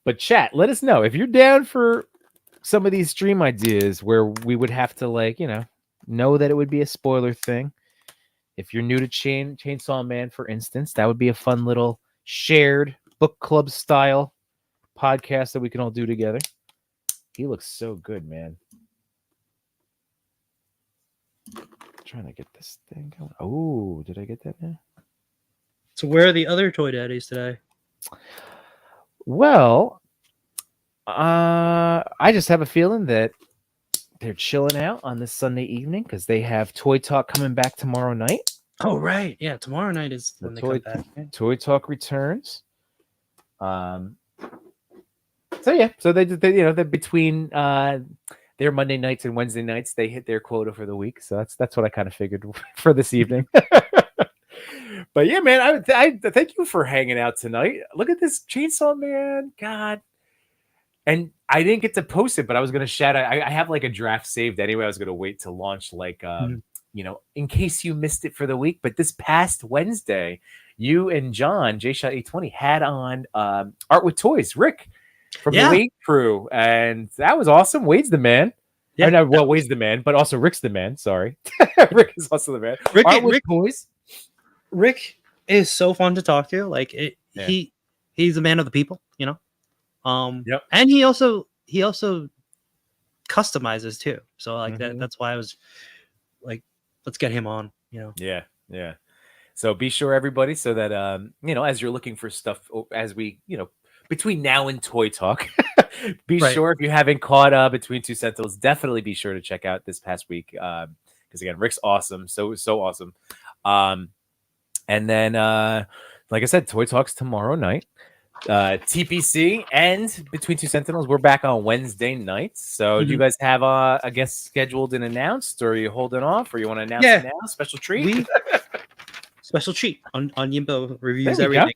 But chat, let us know if you're down for some of these stream ideas where we would have to, like, know that it would be a spoiler thing. If you're new to Chainsaw Man, for instance, that would be a fun little shared book club style podcast that we can all do together. He looks so good, man. I'm trying to get this thing going. Oh, did I get that now? So where are the other toy daddies today? Well, I just have a feeling that they're chilling out on this Sunday evening because they have Toy Talk coming back tomorrow night. Oh, right. Yeah, tomorrow night is when they come back. Toy Talk returns. So yeah, so they're between their Monday nights and Wednesday nights, they hit their quota for the week. So that's what I kind of figured for this evening. But yeah, man, I thank you for hanging out tonight. Look at this Chainsaw Man, God. And I didn't get to post it, but I was gonna shout out. I have like a draft saved anyway. I was gonna wait to launch, like in case you missed it for the week. But this past Wednesday, you and John, J-Shot 820, had on Art with Toys, Rick from the Wade crew, and that was awesome. Wade's the man. Yeah, Wade's the man, but also Rick's the man. Sorry, Rick is also the man. Art with Toys. Rick is so fun to talk to. Like he's a man of the people, and he also customizes too. So like that's why I was like, let's get him on, Yeah. So be sure, everybody, so that as you're looking for stuff, as we, between now and Toy Talk, be sure, if you haven't caught Between Two Sentinels, definitely be sure to check out this past week. Because again, Rick's awesome. So awesome. And then, like I said, Toy Talk's tomorrow night. TPC and Between Two Sentinels, we're back on Wednesday nights. So do you guys have a guest scheduled and announced, or are you holding off, or you want to announce it now? Special treat? Special treat on Yimbo Reviews Everything.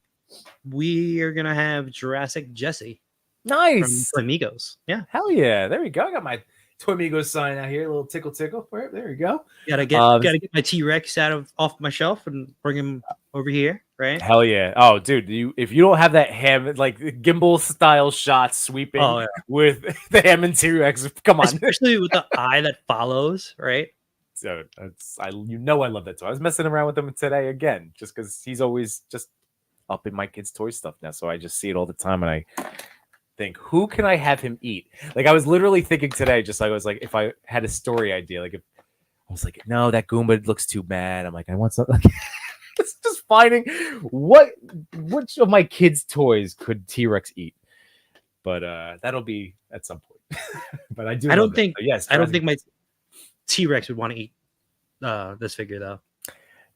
We are going to have Jurassic Jesse. Nice. From Amigos. Yeah. Hell yeah. There we go. I got my Toy Amigos sign out here. A little tickle. There you go. Gotta get my T-Rex off my shelf and bring him over here, right? Hell yeah. Oh, dude, if you don't have that like gimbal style shot sweeping with the Hammond T-Rex, come on. Especially with the eye that follows, right? So I love that toy. I was messing around with him today again, just because he's always just up in my kids' toy stuff now. So I just see it all the time, and I think, who can I have him eat? Like, I was literally thinking today, just like, I was like, if I had a story idea, like, if I was like, no, that Goomba looks too bad. I'm like, I want something. It's just finding which of my kids' toys could T-Rex eat. But that'll be at some point. But I don't think my T-Rex would want to eat this figure, though.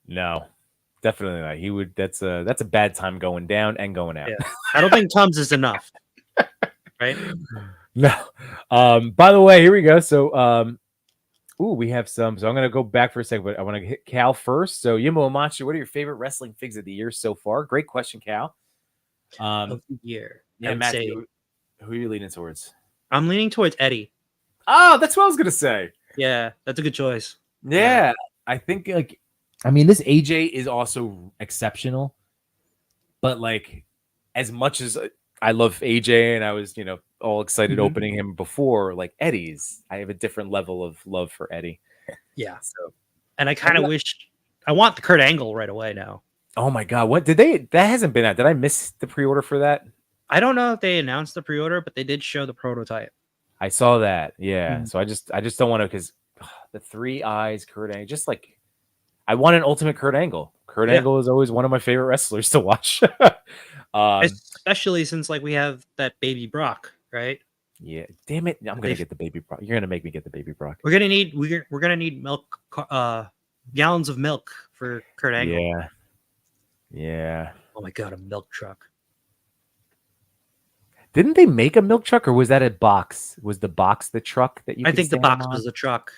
No, definitely not. He would. That's a bad time going down and going out. Yeah. I don't think Tums is enough. Right? No. By the way, here we go. So we have some. So I'm gonna go back for a second, but I want to hit Cal first. So Yimbo Amachi, what are your favorite wrestling figs of the year so far? Great question, Cal. Of the year. Yeah, Matt, who are you leaning towards? I'm leaning towards Eddie. Oh, that's what I was gonna say. Yeah, that's a good choice. Yeah, I think like, I mean, this AJ is also exceptional, but like, as much as I love AJ and I was, all excited opening him before, like Eddie's, I have a different level of love for Eddie. Yeah. So, And I kind of wish I want the Kurt Angle right away now. oh my God, what did they? That hasn't been out. Did I miss the pre-order for that? I don't know if they announced the pre-order, but they did show the prototype. I saw that. Yeah. Mhm. So I just don't want to, because the 3 eyes Kurt Angle, just like, I want an ultimate Kurt Angle. Kurt Angle is always one of my favorite wrestlers to watch. Especially since like we have that baby Brock, right? Yeah. Damn it. I'm gonna get the baby Brock. You're gonna make me get the baby Brock. We're gonna need milk, gallons of milk for Kurt Angle. Yeah. Yeah. Oh my God, a milk truck. Didn't they make a milk truck, or was that a box? Was the box the truck that you? I think the box on? was the truck.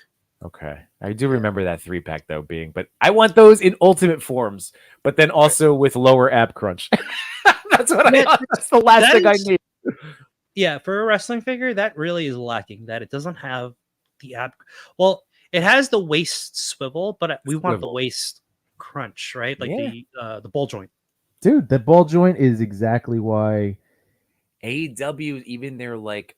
Okay, I do remember that 3-pack though being, but I want those in ultimate forms, but then also with lower ab crunch. That's what that's the last thing I need. Yeah, for a wrestling figure, that really is lacking. That it doesn't have the ab. Well, it has the waist swivel, but we want the waist crunch, right? Like the ball joint. Dude, the ball joint is exactly why AEW, even their like,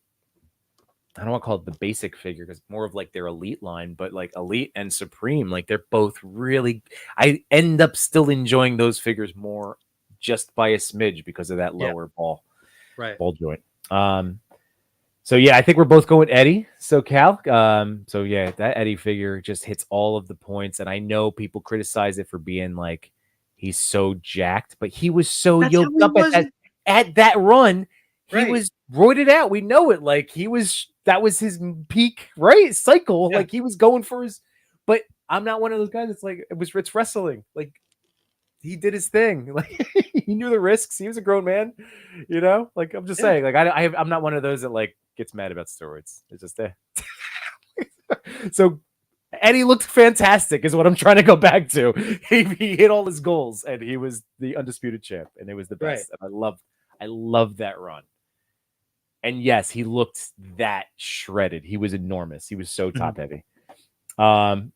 I don't want to call it the basic figure because more of like their elite line, but like elite and supreme, like they're both really, I end up still enjoying those figures more just by a smidge because of that lower ball joint. So yeah, I think we're both going Eddie. So Cal, so yeah, that Eddie figure just hits all of the points, and I know people criticize it for being like he's so jacked, but he was so yoked up at that run. He was roided out. We know it. Like that was his peak, right? Cycle. Yeah. Like he was going for his, but I'm not one of those guys. It's like, it's wrestling. Like he did his thing. Like he knew the risks. He was a grown man, like I'm just saying, like I'm not one of those that like gets mad about steroids. It's just there. So Eddie looked fantastic is what I'm trying to go back to. He hit all his goals and he was the undisputed champ and it was the best. And I loved that run. And yes, he looked that shredded. He was enormous. He was so top heavy. Cal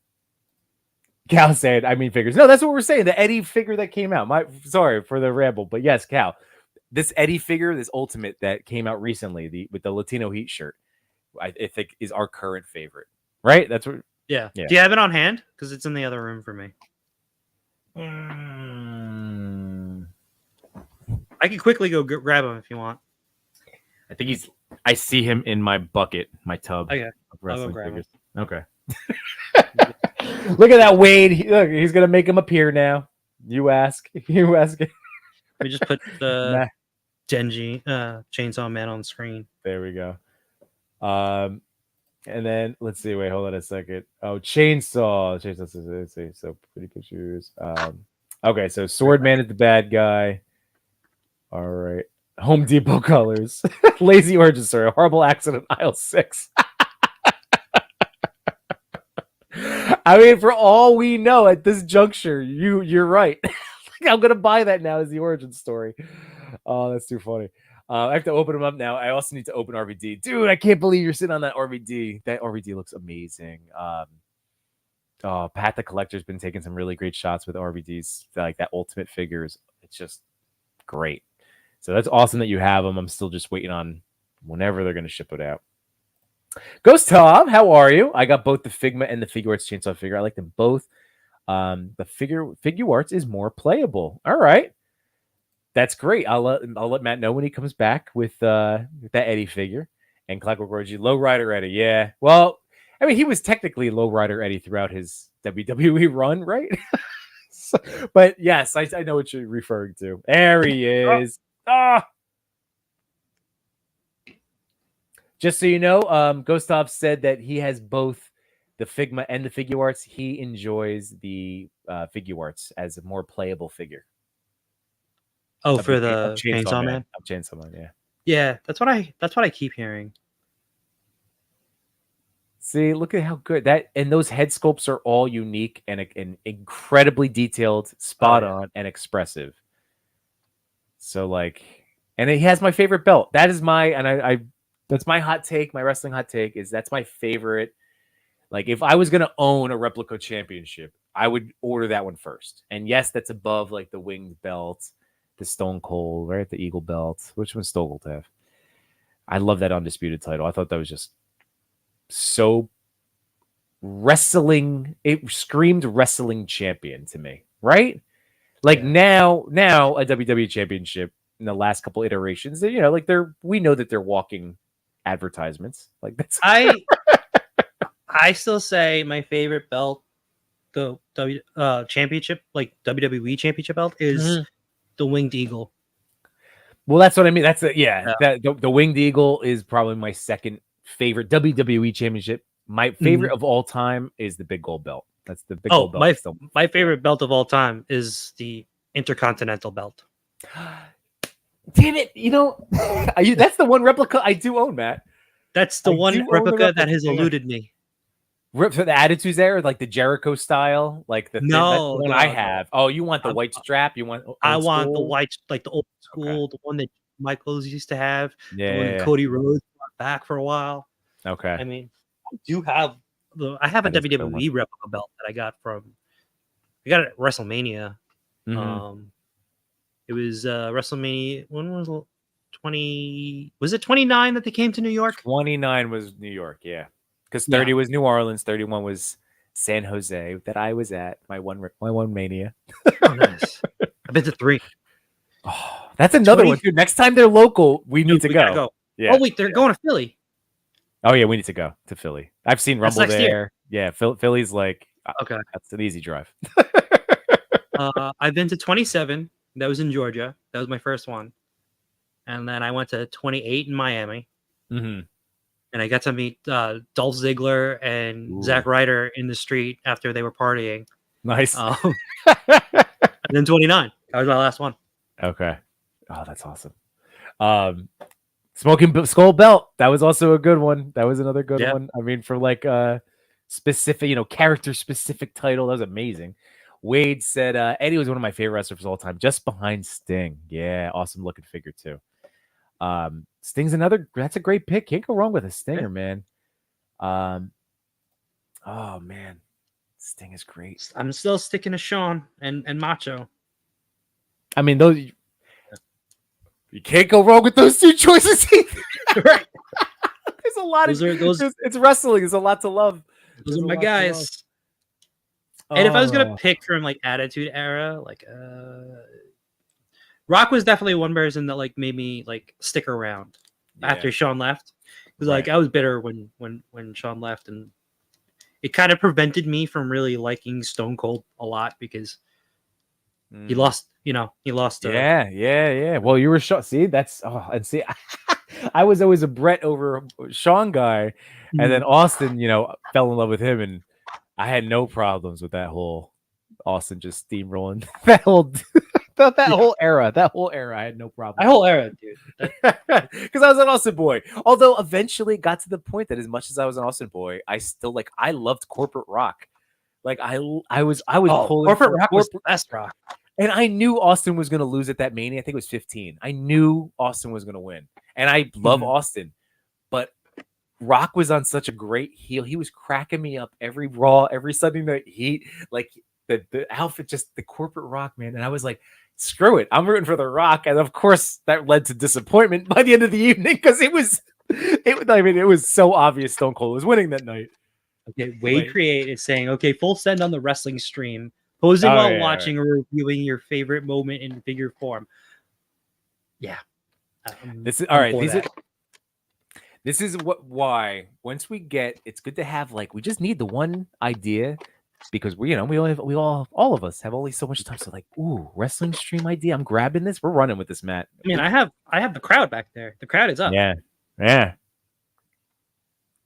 said, I mean figures. No, that's what we're saying. The Eddie figure that came out. Sorry for the ramble, but yes, Cal. This Eddie figure, this ultimate that came out recently, with the Latino Heat shirt, I think is our current favorite. Right? That's what. Yeah. Do you have it on hand? Because it's in the other room for me. I can quickly go grab him if you want. I think I see him in my bucket, my tub. Okay. Of wrestling figures. Him. Okay. Look at that, Wade. Look, he's gonna make him appear now. You ask. We just put the Genji Chainsaw Man on the screen. There we go. And then let's see. Wait, hold on a second. Oh, Chainsaw. Let's see. So pretty pictures. Okay, so Swordman is the bad guy. All right. Home Depot colors. Lazy origin story. Horrible accident. Aisle 6. I mean, for all we know at this juncture, you're right. I'm gonna buy that now as the origin story. Oh, that's too funny. I have to open them up now. I also need to open RVD. Dude, I can't believe you're sitting on that RVD. That RVD looks amazing. Pat the Collector's been taking some really great shots with RVDs. Like that ultimate figures. It's just great. So that's awesome that you have them. I'm still just waiting on whenever they're going to ship it out. Ghost Tom, how are you? I got both the Figma and the Figuarts Chainsaw figure. I like them both. The Figuarts is more playable. All right. That's great. I'll let Matt know when he comes back with that Eddie figure. And Clockwork Orgy, Lowrider Eddie. Yeah. Well, I mean, he was technically Lowrider Eddie throughout his WWE run, right? But yes, I know what you're referring to. There he is. Just so you know, Gostov said that he has both the Figma and the Figuarts. He enjoys the Figuarts as a more playable figure. Oh, for the Chainsaw Man? Chainsaw Man, yeah. Yeah, that's what I keep hearing. See, look at how good that, and those head sculpts are all unique and incredibly detailed, spot on, and expressive. So like, and he has my favorite belt. That is and I That's my hot take. My wrestling hot take is that's my favorite. Like, if I was gonna own a replica championship, I would order that one first. And yes, that's above like the winged belt, the Stone Cold, right? The Eagle belt. Which one's Stone Cold have? I love that undisputed title. I thought that was just so wrestling. It screamed wrestling champion to me, right? Like now a WWE championship in the last couple iterations, you know, like we know that they're walking advertisements. Like that's I still say my favorite belt, the championship, like WWE championship belt, is the Winged Eagle. Well, that's what I mean. That's the Winged Eagle is probably my second favorite WWE championship. My favorite of all time is the Big Gold Belt. That's the Big Gold Belt. My favorite belt of all time is the Intercontinental Belt. Damn it! You know, that's the one replica I do own, Matt. That's the one replica that has eluded me. For the Attitudes Era, like the Jericho style, like that's the one I have. Oh, you want the white strap? You want? I want the white, like the old school, the one that Michaels used to have. Yeah, the one that Cody Rhodes brought back for a while. Okay. I mean, I have a WWE replica belt that I got it at WrestleMania. It was WrestleMania. When was it? 20? Was it 29 that they came to New York? 29 was New York, yeah. Because 30 was New Orleans, 31 was San Jose that I was at. My one mania. Oh, nice. I've been to 3. Oh, that's another one, dude. Next time they're local, we need to go. Yeah. Oh wait, they're going to Philly. Oh yeah, we need to go to Philly. I've seen Rumble there. Year. Yeah, Philly's like okay. That's an easy drive. I've been to 27. That was in Georgia. That was my first one. And then I went to 28 in Miami. And I got to meet Dolph Ziggler and Zack Ryder in the street after they were partying. Nice. And then 29. That was my last one. Okay. Oh, that's awesome. Smoking Skull Belt. That was also a good one. That was another good one. I mean, for like specific, character specific title, that was amazing. Wade said Eddie was one of my favorite wrestlers of all time, just behind Sting. Yeah, awesome looking figure too. Sting's that's a great pick. Can't go wrong with a Stinger, man. Oh man, Sting is great. I'm still sticking to Shawn and Macho. I mean, those you can't go wrong with those two choices. Right. There's a lot it's wrestling. There's a lot to love. Those are my guys. And if I was gonna pick from like Attitude Era, like Rock was definitely one person that like made me like stick around after Shawn left. Because like I was bitter when Shawn left, and it kind of prevented me from really liking Stone Cold a lot because he lost. He lost. Yeah. Well, you were Shawn. See, I was always a Brett over Shawn guy, and then Austin, fell in love with him, and I had no problems with that whole Austin just steamrolling that whole. That whole era, I had no problem. That whole era, dude. Because I was an Austin boy. Although eventually it got to the point that as much as I was an Austin boy, I still I loved corporate rock. Like I was pulling corporate rock was the best rock. And I knew Austin was gonna lose at that Mania. I think it was 15. I knew Austin was gonna win. And I love Austin, but Rock was on such a great heel. He was cracking me up every Raw, every Sunday night. He the outfit, just the corporate Rock, man. And I was like, screw it, I'm rooting for the Rock. And of course that led to disappointment by the end of the evening because it was so obvious Stone Cold was winning that night. Okay, Wade Create is saying, okay, full send on the wrestling stream, posing while watching or reviewing your favorite moment in figure form. Yeah. This is all right. This is why once we get, it's good to have we just need the one idea. Because all of us have only so much time. So wrestling stream idea. I'm grabbing this. We're running with this, Matt. I mean, I have the crowd back there. The crowd is up. Yeah.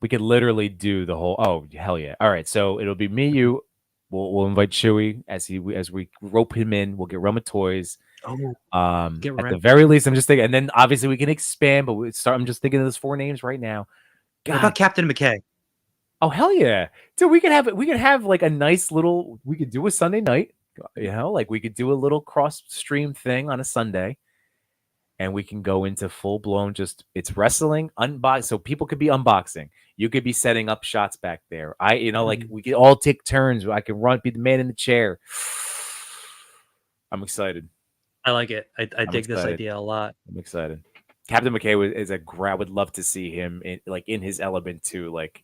We could literally do the whole. Oh hell yeah! All right, so it'll be me, you. We'll invite Chewy as we rope him in. We'll get Roma toys. At the very least, I'm just thinking, and then obviously we can expand. But I'm just thinking of those 4 names right now. God. What about Captain McKay? Oh hell yeah, dude! We could have a nice little. We could do a Sunday night, we could do a little cross stream thing on a Sunday, and we can go into full blown it's wrestling unbox. So people could be unboxing. You could be setting up shots back there. Like we could all take turns. I can be the man in the chair. I'm excited. I like it. I dig this excited. idea a lot. I'm excited. Captain McKay is I would love to see him in his element too, like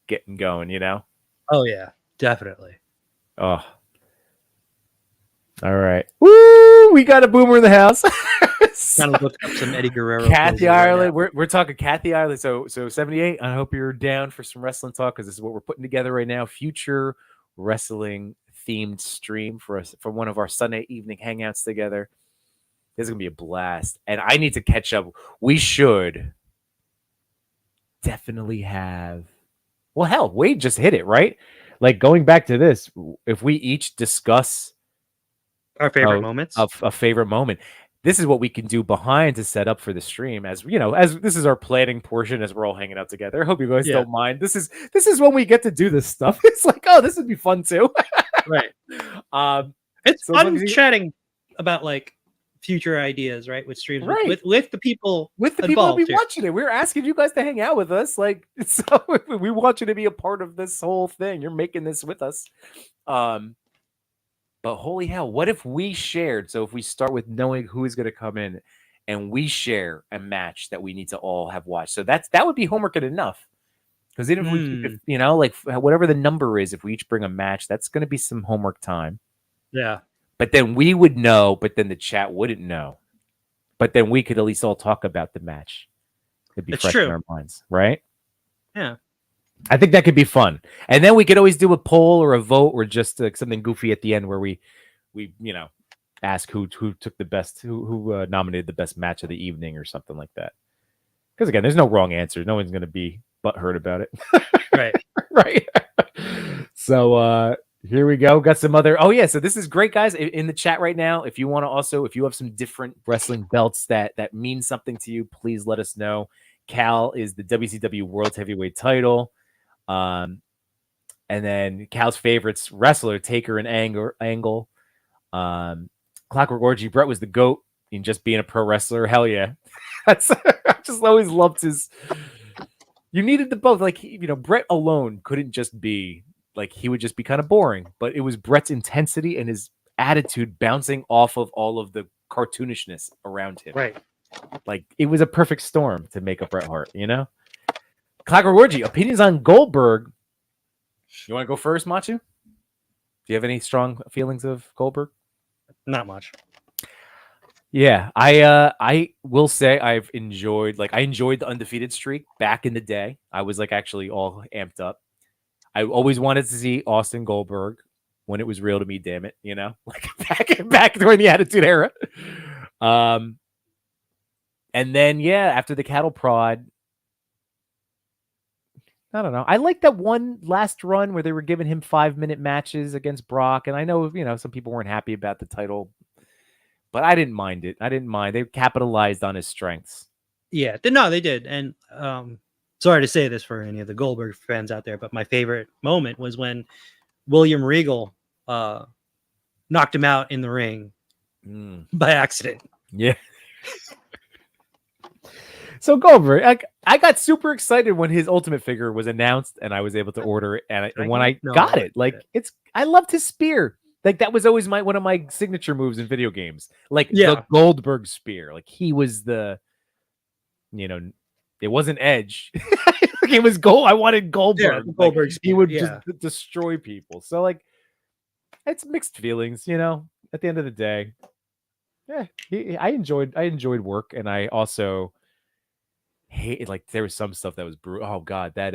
getting going, you know? Oh yeah, definitely. Oh. All right. Woo! We got a boomer in the house. Kind of look up some Eddie Guerrero. Kathy Ireland. We're talking Kathy Ireland. So 78. I hope you're down for some wrestling talk, because this is what we're putting together right now. Future wrestling themed stream for one of our Sunday evening hangouts together. This is gonna be a blast, and I need to catch up. We should definitely have. Well, hell, Wade just hit it, right? Like, going back to this, if we each discuss our favorite moments, a favorite moment, this is what we can do behind to set up for the stream. As you know, as this is our planning portion, as we're all hanging out together. I hope you guys don't mind. This is when we get to do this stuff. It's like, oh, this would be fun too. Right. It's fun chatting about like future ideas, right? With streams, right? With the people, people that be watching it. We're asking you guys to hang out with us, like, so we want you to be a part of this whole thing. You're making this with us. But holy hell, what if we shared? So if we start with knowing who is going to come in, and we share a match that we need to all have watched. So that would be homework enough. Because even if we keep it, like whatever the number is, if we each bring a match, that's going to be some homework time. Yeah. But then we would know, but then the chat wouldn't know. But then we could at least all talk about the match. It'd be fresh in our minds, right? Yeah. I think that could be fun. And then we could always do a poll or a vote, or just like something goofy at the end where we ask who took the best, who nominated the best match of the evening or something like that. Because again, there's no wrong answer. No one's going to be butthurt about it. Right. Right. So here we go. Got some other. Oh yeah. So this is great, guys. In the chat right now, if you want to also, if you have some different wrestling belts that mean something to you, please let us know. Cal is the WCW World Heavyweight title. And then Cal's favorites wrestler, Taker and Angle. Clockwork Orgy, Brett was the GOAT in just being a pro wrestler. Hell yeah. I just always loved his. You needed the both. Like, Brett alone couldn't just be like, he would just be kind of boring, but it was Brett's intensity and his attitude bouncing off of all of the cartoonishness around him. Right. Like, it was a perfect storm to make a Bret Hart, Clockwork Orgy, opinions on Goldberg. You want to go first, Machu? Do you have any strong feelings of Goldberg? Not much. Yeah, I will say I enjoyed the undefeated streak back in the day. I was like actually all amped up. I always wanted to see Austin Goldberg when it was real to me, damn it, like back during the Attitude Era. And then after the cattle prod, I don't know. I like that one last run where they were giving him 5-minute matches against Brock, and I know some people weren't happy about the title, but I didn't mind it. They capitalized on his strengths. Yeah, no, they did. And sorry to say this for any of the Goldberg fans out there, but my favorite moment was when William Regal knocked him out in the ring by accident. Yeah. So Goldberg, I got super excited when his Ultimate figure was announced, and I was able to order it. And when I got it, I loved his spear. Like, that was always one of my signature moves in video games. Like, the Goldberg spear. Like, he was the, it wasn't Edge. It was Gold. I wanted Goldberg. Yeah, Goldberg spear. He would just destroy people. So, like, it's mixed feelings, at the end of the day. Yeah, I enjoyed work, and I also hate, like, there was some stuff that was brutal. Oh God, that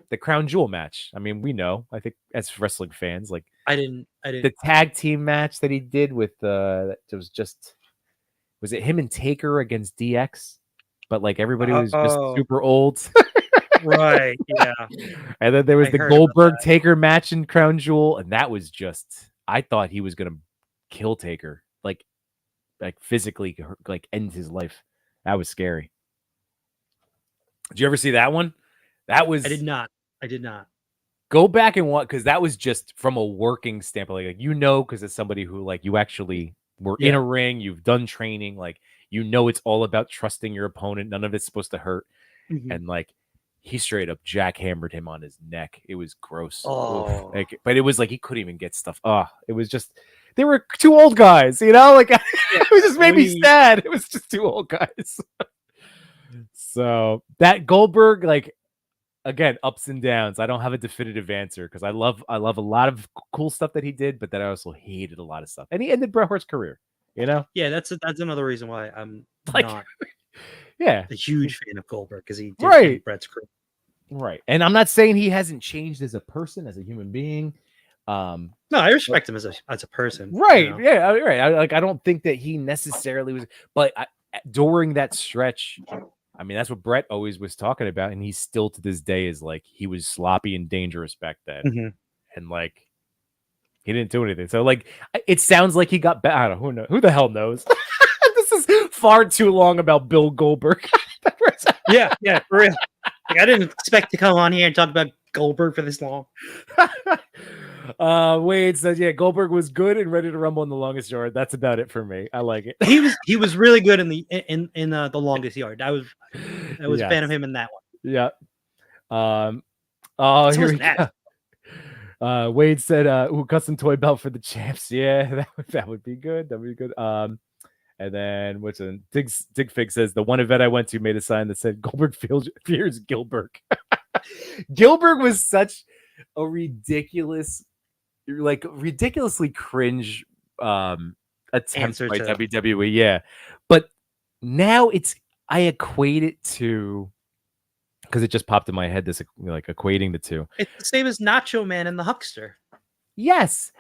the Crown Jewel match. I mean, we know. I think as wrestling fans, like, I didn't. The tag team match that he did with was it him and Taker against DX? But like everybody was just super old. Right. Yeah. And then there was the Goldberg Taker match in Crown Jewel, and that was just, I thought he was gonna kill Taker, like physically, like end his life. That was scary. Did you ever see that one? That was. I did not. Go back and watch, because that was just from a working standpoint. Like, because it's somebody who, like, you actually were in a ring, you've done training, like, you know it's all about trusting your opponent. None of it's supposed to hurt. Mhm. And like he straight up jackhammered him on his neck. It was gross. Oh. Like, but it was like he couldn't even get stuff. It was just they were two old guys, you know? Like it just made me sad. It was just two old guys. So that Goldberg, like again, ups and downs. I don't have a definitive answer because I love a lot of cool stuff that he did, but then I also hated a lot of stuff. And he ended Bret Hart's career, you know? Yeah, that's another reason why I'm Like, not yeah, a huge fan of Goldberg, because he did Right. end Bret's career. right. And I'm not saying he hasn't changed as a person, as a human being. No, I respect him as a person. Right. You know? Yeah. Right. I don't think that he necessarily was, but during that stretch, I mean, that's what Brett always was talking about, and he still to this day is like he was sloppy and dangerous back then, Mhm. and like he didn't do anything. So like it sounds like he got back. I don't know who the hell knows. This is far too long about Bill Goldberg. Yeah, for real. Like, I didn't expect to come on here and talk about Goldberg for this long. Wade says, yeah, Goldberg was good and ready to rumble in the longest yard. That's about it for me. I like it. He was really good in the longest yard. I was a fan of him in that one. Yeah. Oh, So here was we Nat. go. Wade said, custom toy belt for the champs. Yeah, that would be good. That would be good. And then what's in Digfig says the one event I went to made a sign that said Goldberg fears Gilbert. Gilbert was such a ridiculously cringe attempt by WWE. Yeah, but now I equate it to, because it just popped in my head, this like equating the two. It's the same as Nacho Man and the Huckster. Yes,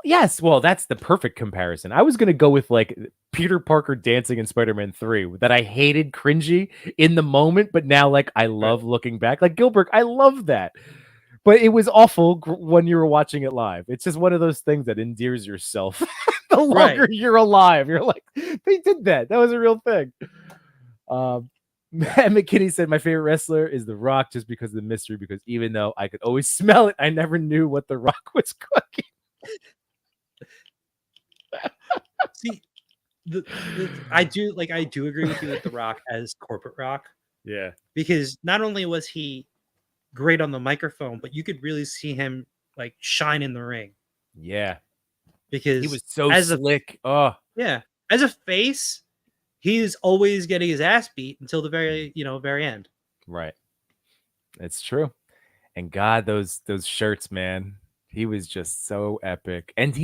yes. Well, that's the perfect comparison. I was gonna go with like Peter Parker dancing in Spider-Man 3 that I hated cringy in the moment, but now like I love looking back. Like Gilbert, I love that. But it was awful when you were watching it live. It's just one of those things that endears yourself. The longer you're alive, you're like, they did that. That was a real thing. Matt McKinney said, my favorite wrestler is The Rock just because of the mystery, because even though I could always smell it, I never knew what The Rock was cooking. See, I do agree with you with The Rock as corporate Rock. Yeah. Because not only was he great on the microphone, but you could really see him like shine in the ring. Yeah. Because he was so slick. Yeah. As a face, he's always getting his ass beat until the very end. Right. It's true. And God, those shirts, man, he was just so epic. And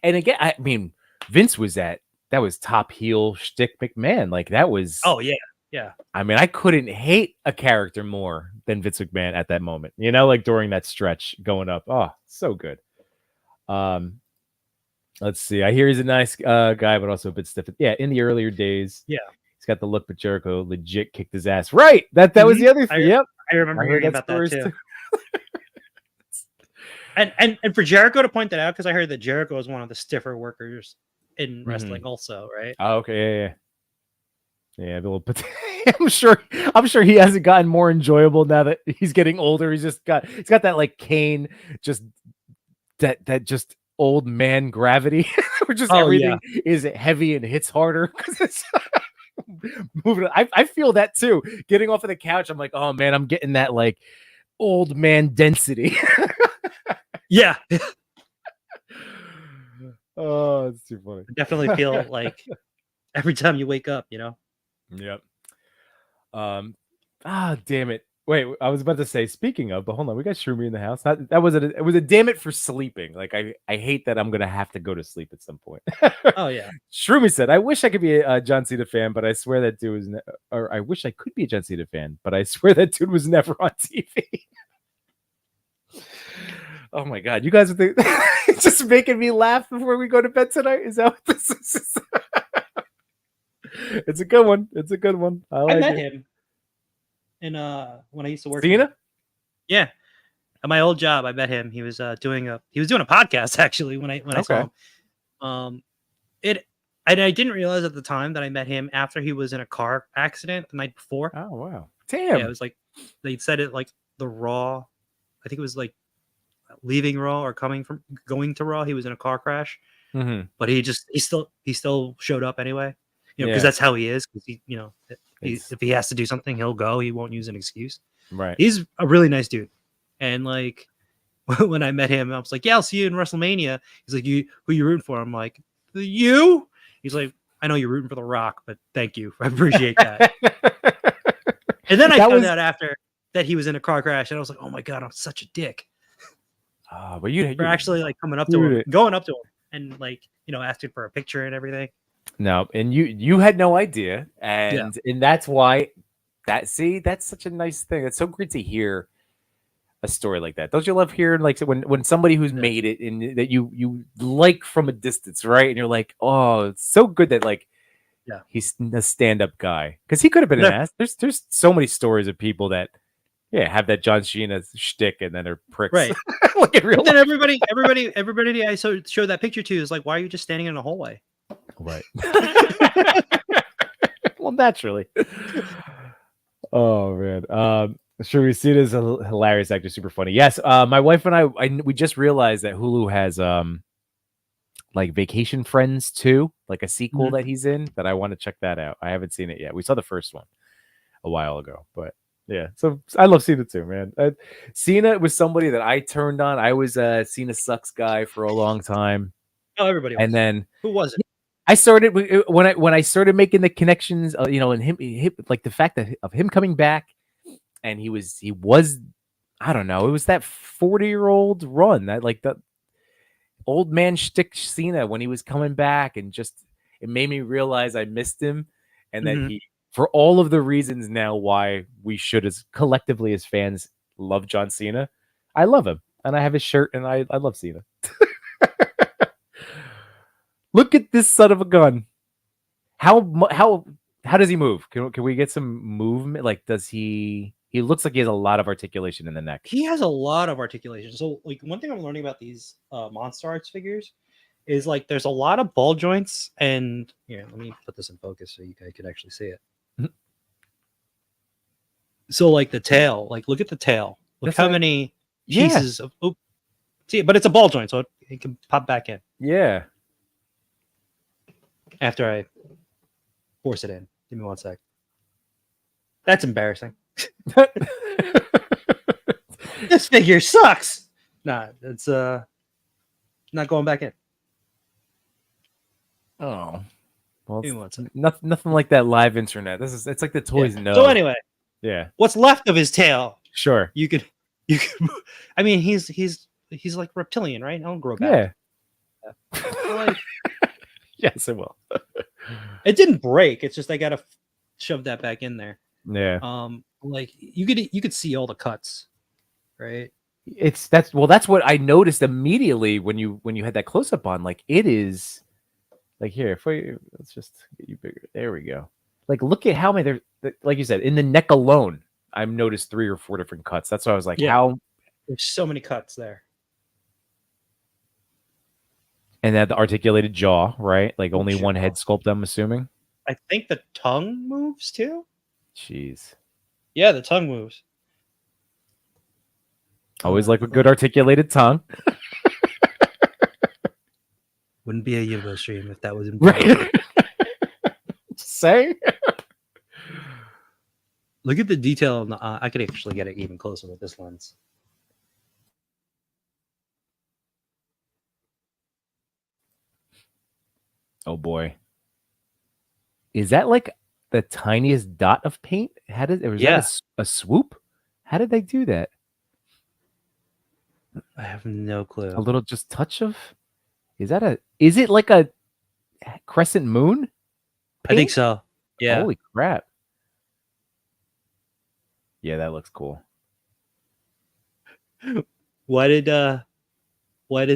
again, I mean, Vince was that was top heel shtick McMahon. Like that was. Oh yeah. Yeah. I mean, I couldn't hate a character more than Vince McMahon at that moment, you know, like during that stretch going up. Oh, so good. Let's see. I hear he's a nice guy, but also a bit stiff. Yeah, in the earlier days. Yeah. He's got the look, but Jericho legit kicked his ass. Right. That was the other thing. Yep. I remember hearing about that too. and for Jericho to point that out, because I heard that Jericho is one of the stiffer workers in wrestling also, right? Oh, okay. Yeah, I'm sure he hasn't gotten more enjoyable now that he's getting older. He's got that like Kane, just that just old man gravity where just everything is heavy and hits harder because it's moving. I feel that too. Getting off of the couch, I'm like, oh man, I'm getting that like old man density. Yeah. Oh, it's too funny. I definitely feel like every time you wake up, you know. Yep. Damn it. Wait, I was about to say, speaking of, but hold on, we got Shroomy in the house. It was a damn it for sleeping. Like I hate that I'm gonna have to go to sleep at some point. Oh yeah. Shroomy said, I wish I could be a John Cena fan, but I swear that dude was or I wish I could be a John Cena fan, but I swear that dude was never on TV. Oh my god, you guys are just making me laugh before we go to bed tonight. Is that what this is? It's a good one. It's a good one. I met him in when I used to work. Cena? Yeah, at my old job, I met him. He was doing a podcast actually when I saw him. And I didn't realize at the time that I met him after he was in a car accident the night before. Oh wow, damn! Yeah, it was like they said it like the Raw. I think it was like leaving Raw or going to Raw. He was in a car crash, but he still showed up anyway. because that's how he is. Because It's- if he has to do something, he'll go. He won't use an excuse. right. He's a really nice dude, and like when I met him, I was like, "Yeah, I'll see you in WrestleMania." He's like, who you rooting for?" I'm like, "You." He's like, "I know you're rooting for The Rock, but thank you. I appreciate that." And then I found out after that he was in a car crash, and I was like, "Oh my god, I'm such a dick." But you For actually like coming up to him, going up to him, and like asking for a picture and everything. No, and you had no idea, and that's why that's such a nice thing. It's so great to hear a story like that. Don't you love hearing like when somebody who's made it and that you like from a distance, right? And you're like, oh, it's so good that like he's a stand-up guy, because he could have been an ass. There's so many stories of people that have that John Cena shtick and then they're pricks. Right. Like in real But then life. everybody I showed that picture to is like, why are you just standing in a hallway? Right. Well, naturally. Oh man. Sure, we see it as a hilarious actor, super funny. Yes, my wife and I we just realized that Hulu has like Vacation Friends 2, like a sequel that he's in, that I want to check that out. I haven't seen it yet. We saw the first one a while ago, but yeah, so I love Cena too, man. Cena was somebody that I turned on. I was a Cena sucks guy for a long time. Oh, everybody was. And then who was it? I started when I started making the connections, and him like the fact that of him coming back, and he was I don't know, it was that 40-year-old run, that like the old man shtick Cena when he was coming back, and just it made me realize I missed him, and that he, for all of the reasons now why we should as collectively as fans love John Cena, I love him, and I have his shirt, and I love Cena. Look at this son of a gun. How does he move? Can we get some movement? Like, does he looks like he has a lot of articulation in the neck. He has a lot of articulation. So like one thing I'm learning about these Monster Arts figures is like there's a lot of ball joints, and let me put this in focus so you guys can actually see it. So like the tail, like look at the tail. Look how many pieces of see, but it's a ball joint, so it can pop back in. Yeah. After I force it in. Give me 1 sec. That's embarrassing. This figure sucks. Nah, it's not going back in. Oh. Well, Give me 1 sec. nothing like that live internet. It's like the toys know. So anyway, what's left of his tail? Sure. You could I mean he's like reptilian, right? I'll grow back. Yeah. Like, yes, it will. It didn't break. It's just I gotta shove that back in there. Yeah. Like you could see all the cuts, right? That's what I noticed immediately when you had that close up on. Like, it is like, here, let's just get you bigger. There we go. Like, look at how many there. Like you said, in the neck alone, I've noticed 3 or 4 different cuts. That's why I was like, how there's so many cuts there. And that the articulated jaw, right? Like only one head sculpt, I'm assuming. I think the tongue moves too. Jeez. Yeah, the tongue moves. Always like a good articulated tongue. Wouldn't be a Yimbo stream if that was right. Say. Look at the detail on the. I could actually get it even closer with this lens. Oh boy. Is that like the tiniest dot of paint? How did that a swoop? How did they do that? I have no clue. A little just touch of. Is it like a crescent moon? Paint? I think so. Yeah. Holy crap. Yeah, that looks cool. Why did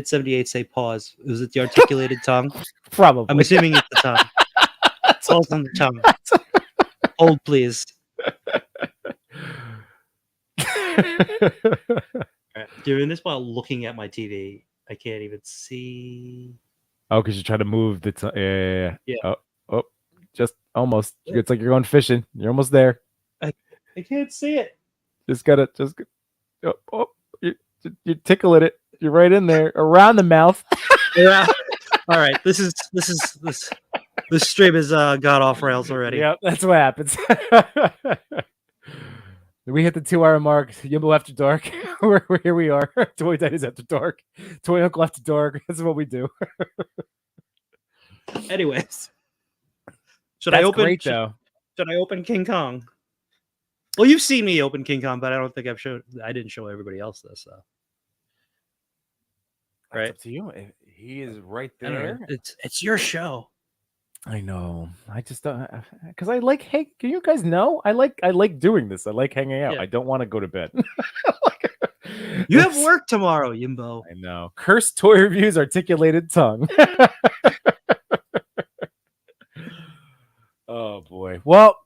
78 say pause? Was it the articulated tongue? Probably. I'm assuming it's the tongue. Pause on the tongue. Hold, please. Right. Doing this while looking at my TV. I can't even see. Oh, because you're trying to move the yeah. Oh, just almost. It's like you're going fishing. You're almost there. I can't see it. You're tickling it. You're right in there, around the mouth. Yeah. All right. This. The stream is got off rails already. Yep, that's what happens. We hit the 2-hour mark. Yimbo after dark. Here we are. Toy Daddies after dark. Toy Uncle after dark. This is what we do. Anyways, should That's I open? great, though. Should I open King Kong? Well, you've seen me open King Kong, but I don't think I've showed. I didn't show everybody else this. So. That's Right. up to you. He is right I don't know. there. It's your show. I know. I just don't, because I like. Hey, can you guys know? I like doing this. I like hanging out. Yeah. I don't want to go to bed. You have work tomorrow, Yimbo. I know. Cursed toy reviews, articulated tongue. Oh boy. Well,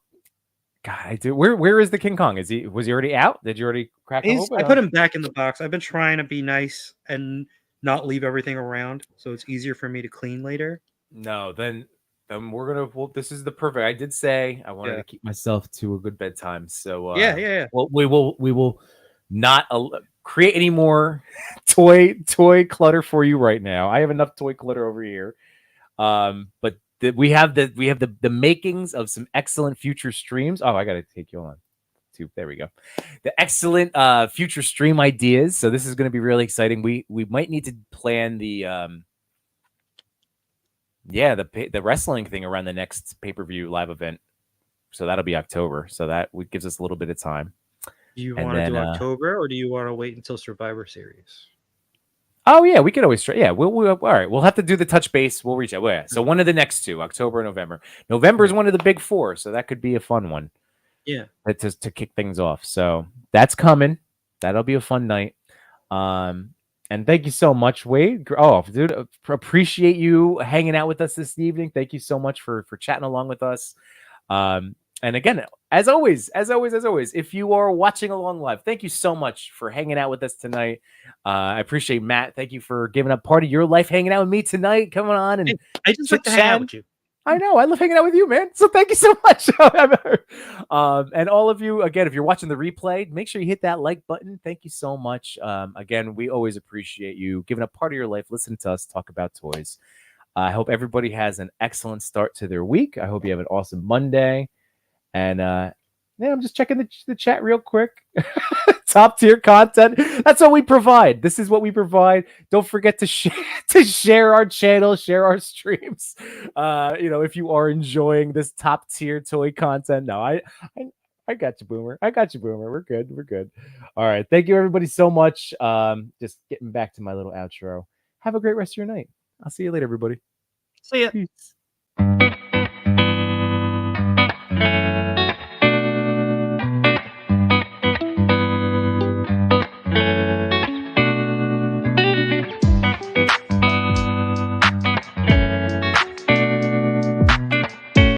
God, I do. Where is the King Kong? Was he already out? Did you already crack him open? I put him back in the box. I've been trying to be nice and not leave everything around, so it's easier for me to clean later. No, then we're gonna. Well, this is the perfect. I did say I wanted to keep myself to a good bedtime, so yeah. Well, we will not create any more toy clutter for you right now. I have enough toy clutter over here, but we have the makings of some excellent future streams. Oh, I gotta take you on. There we go. The excellent future stream ideas. So this is going to be really exciting. We might need to plan the the wrestling thing around the next pay-per-view live event. So that'll be October. So that gives us a little bit of time. Do you want to do October, or do you want to wait until Survivor Series? Oh yeah, we could always try. Yeah, we'll all right. We'll have to do the touch base. We'll reach out. Well, yeah. So one of the next two, October and November. November is one of the big four, so that could be a fun one. Yeah, to kick things off. So that's coming. That'll be a fun night. And thank you so much, Wade. Oh, dude, appreciate you hanging out with us this evening. Thank you so much for chatting along with us. And again, as always, if you are watching along live, thank you so much for hanging out with us tonight. I appreciate Matt. Thank you for giving up part of your life hanging out with me tonight. Coming on and I just like to hang out with you. I know. I love hanging out with you, man. So thank you so much. And all of you, again, if you're watching the replay, make sure you hit that like button. Thank you so much. Again, we always appreciate you giving up part of your life, listening to us talk about toys. I hope everybody has an excellent start to their week. I hope you have an awesome Monday. And I'm just checking the chat real quick. Top tier content. That's what we provide. This is what we provide. Don't forget to share our channel, share our streams. If you are enjoying this top tier toy content. No, I got you, Boomer. We're good. All right. Thank you, everybody, so much. Just getting back to my little outro. Have a great rest of your night. I'll see you later, everybody. See ya. Peace.